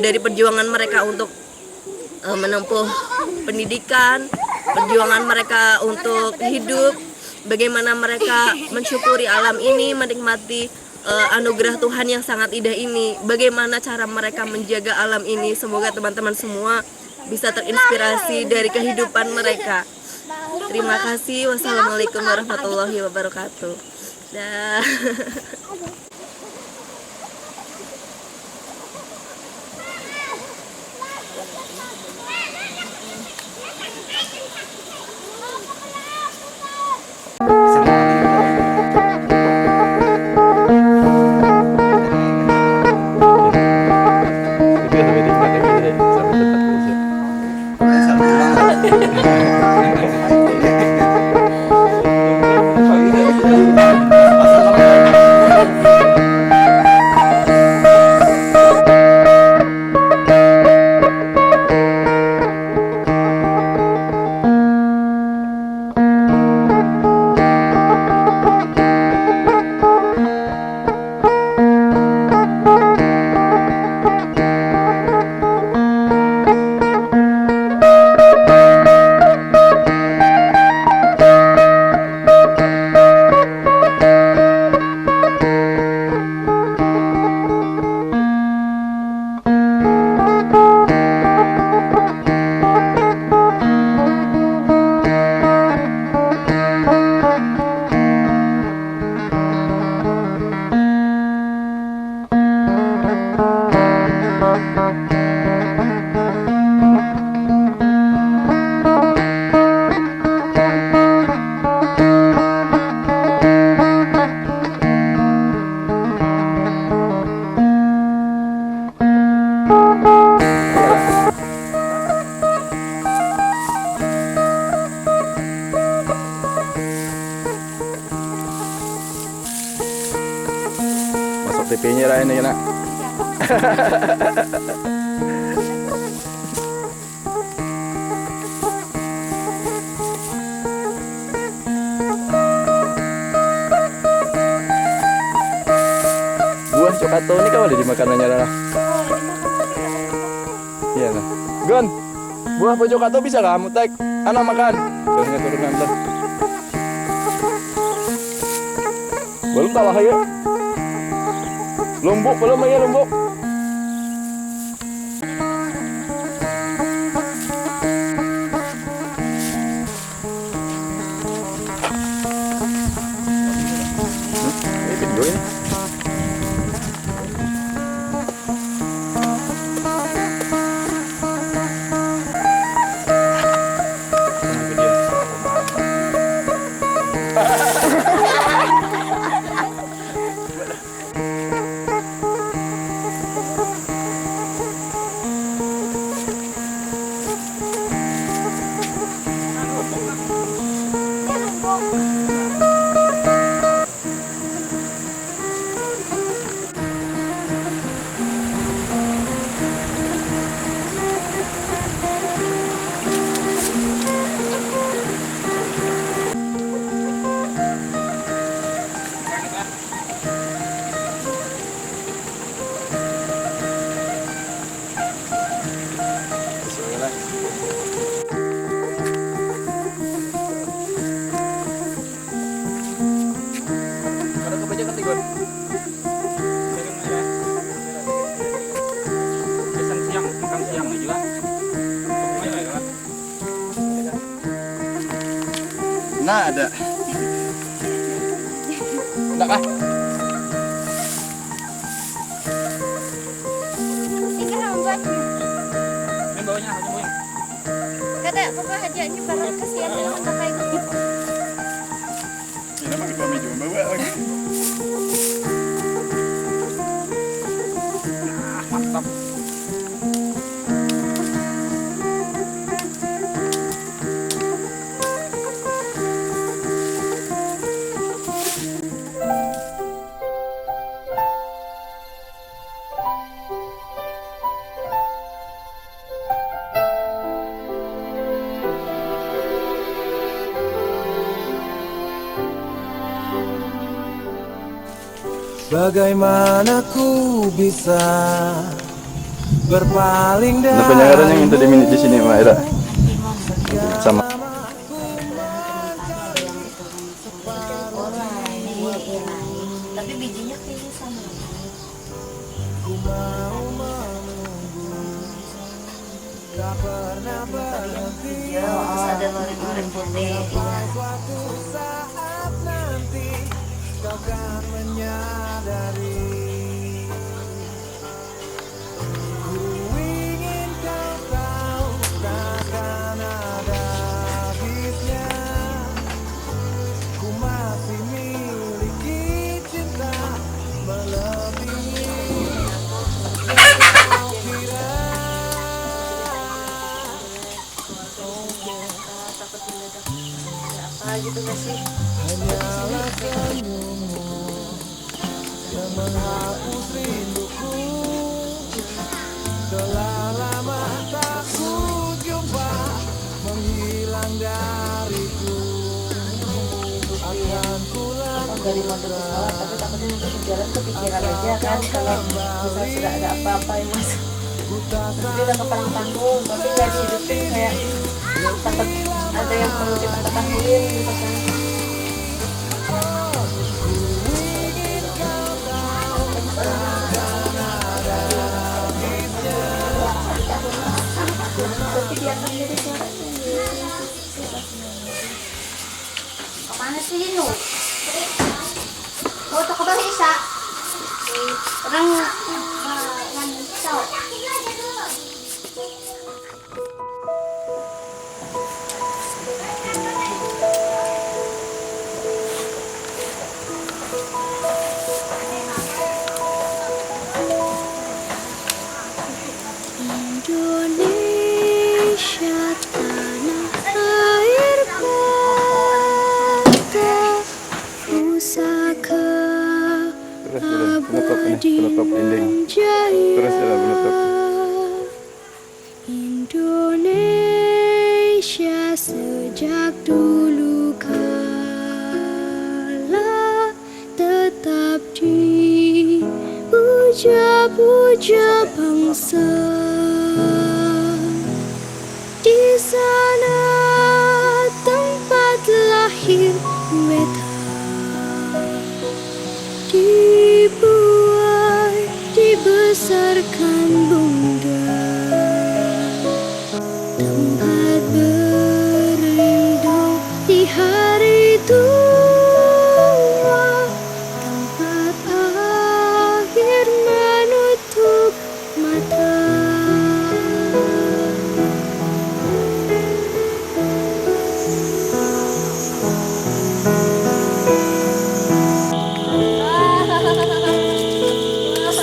dari perjuangan mereka untuk menempuh pendidikan, perjuangan mereka untuk hidup, bagaimana mereka mensyukuri alam ini, menikmati anugerah Tuhan yang sangat indah ini, bagaimana cara mereka menjaga alam ini. Semoga teman-teman semua bisa terinspirasi dari kehidupan mereka. Terima kasih. Wassalamualaikum warahmatullahi wabarakatuh. Dah. Masuk TV-nya lah ini nak. Buah cokato ini kau ada di makanannya lah. Iya lah. Gon, buah cokato bisa kamu tek? Anak makan. Jangan turunan lah. Belum tahu ya? Lombok belum ya lombok? Ini video ini. Nah ada. Enggak kah? Ini rambutnya. Ini bawahnya, bawahnya. Kada papa hajanya barang kasihan dengan kakak itu. Ini mah kami juga bawa lagi. Mantap. Bagaimana ku bisa berpaling dari Nah, penyangaran yang minta diminit di sini, Mbak Ira. Sama. Tapi bijinya kayaknya sama. tak pernah berhenti. Terus ada loreng-loreng putih. Suatu saat nanti kau kan menyadari. Ku ingin kau tahu takkan ada habisnya. Ku masih miliki cinta melebihi. Kau kira Apa gitu gak sih? hanyalah senyummu yang menghapus rinduku. Telah lama tak ku jumpa, menghilang dariku. Akan ku Dari motor ke sekolah, tapi takutnya nanti di jalan kepikiran aja kan kalau misal sudah ada apa-apa yang masuk. Nanti udah ke panggung, tapi nggak dihidupin kayak takut ada yang perlu kita ketahuin gitu kan. Tapi dia akan jadi suaranya. Kemana sih Dino? Oh, tak kabar Isa. Orang ngancau. Indonesia tanah air kata pusaka Terus penutup ini, penutup ending. Terus penutup. Indonesia sejak dulu kala tetap dipuja-puja bangsa. Di sana tempat lahir beta, dibuai, dibesarkan bunda, tempat berlindung di hari tua, tempat akhir menutup mata.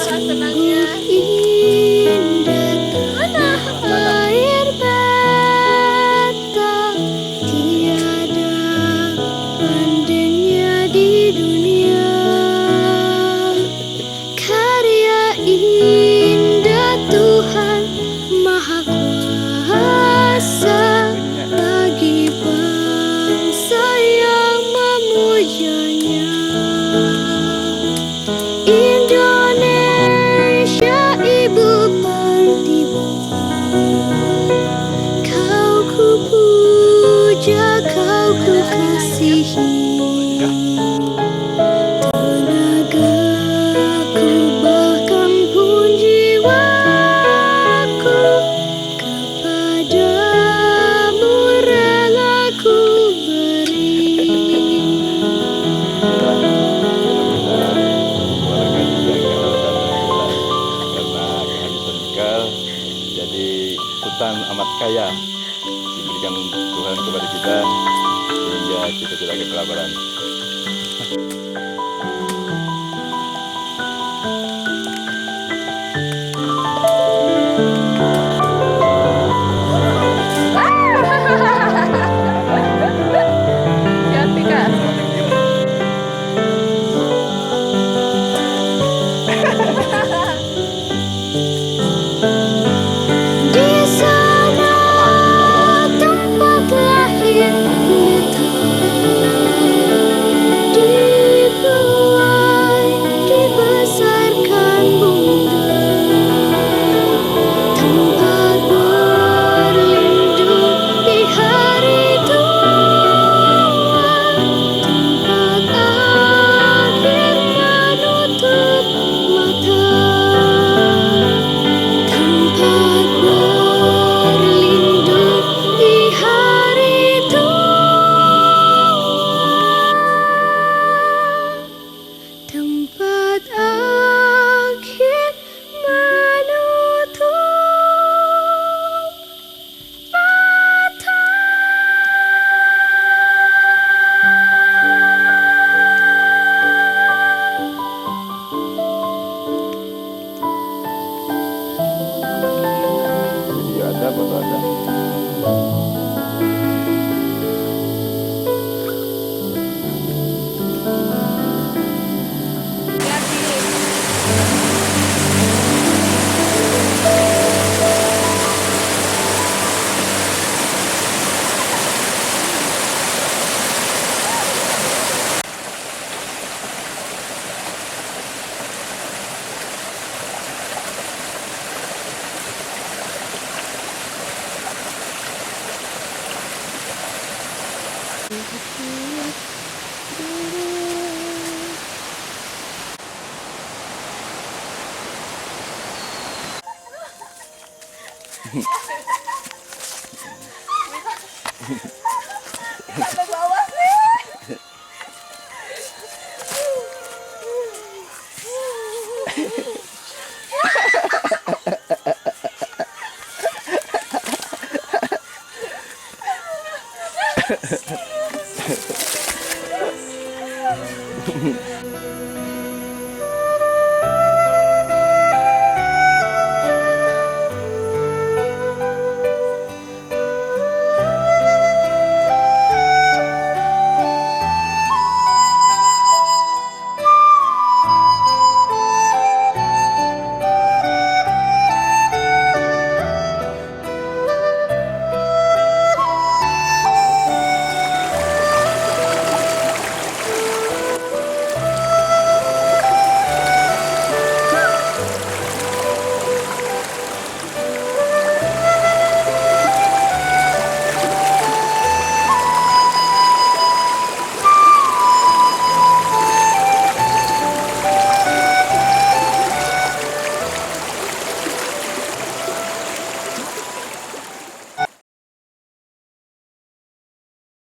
Sungguh hutan amat kaya diberikan Tuhan kepada kita sehingga kita tidak kelaparan. Hati Kak. Di sana tempat lahir kita, dibuai, dibesarkan Bunda, tempat berlindung di hari tua, tempat akhir menutup mata, tempat berlindung di hari tua, tempat akhir menutup mata. Video ada, foto ada.